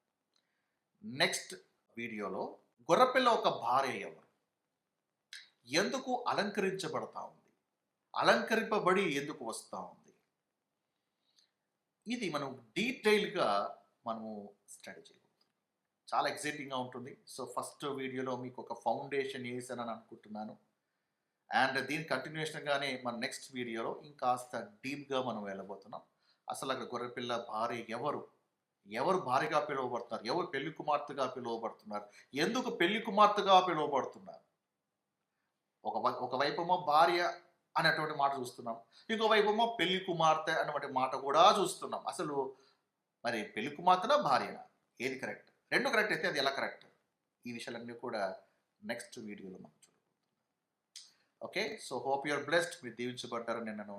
నెక్స్ట్ వీడియోలో గొర్రెపిల్ల ఒక భార్య ఎవరు, ఎందుకు అలంకరించబడతా ఉంది, అలంకరింపబడి ఎందుకు వస్తూ ఉంది, ఇది మనం డీటెయిల్గా మనము స్టడీ చేయబోతున్నాం. చాలా ఎక్సైటింగ్గా ఉంటుంది. సో ఫస్ట్ వీడియోలో మీకు ఒక ఫౌండేషన్ వేసానని అనుకుంటున్నాను. అండ్ దీని కంటిన్యూషన్గానే మన నెక్స్ట్ వీడియోలో ఇంకాస్త డీప్గా మనం వెళ్ళబోతున్నాం. అసలు అక్కడ గొర్రెపిల్ల భార్య ఎవరు, ఎవరు భార్యగా పిలువబడుతున్నారు, ఎవరు పెళ్లి కుమార్తెగా పిలువబడుతున్నారు, ఎందుకు పెళ్లి కుమార్తెగా పిలువబడుతున్నారు. ఒకవైపేమో భార్య అనేటువంటి మాట చూస్తున్నాం, ఇంకోవైపేమో పెళ్లి కుమార్తె అనేటువంటి మాట కూడా చూస్తున్నాం. అసలు మరి పెళ్లి కుమార్తెనా భార్యనా, ఏది కరెక్ట్? 2 కరెక్ట్ అయితే అది ఎలా కరెక్ట్? ఈ విషయాలన్నీ కూడా నెక్స్ట్ వీడియోలో మనం చూడబోతున్నాం. Okay, so hope you're blessed. మీరు దీవించబడ్డారని నేను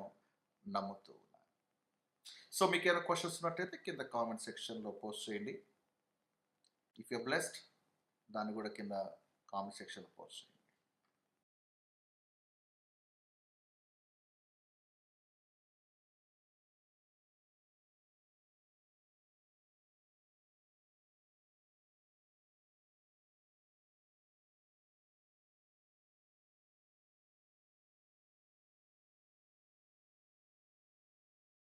నమ్ముతూ ఉన్నాను. సో మీకు ఏమైనా క్వశ్చన్స్ ఉన్నట్టయితే కింద కామెంట్ సెక్షన్లో పోస్ట్ చేయండి. ఇఫ్ యూఆర్ బ్లెస్డ్, దాన్ని కూడా కింద కామెంట్ సెక్షన్లో పోస్ట్ చేయండి.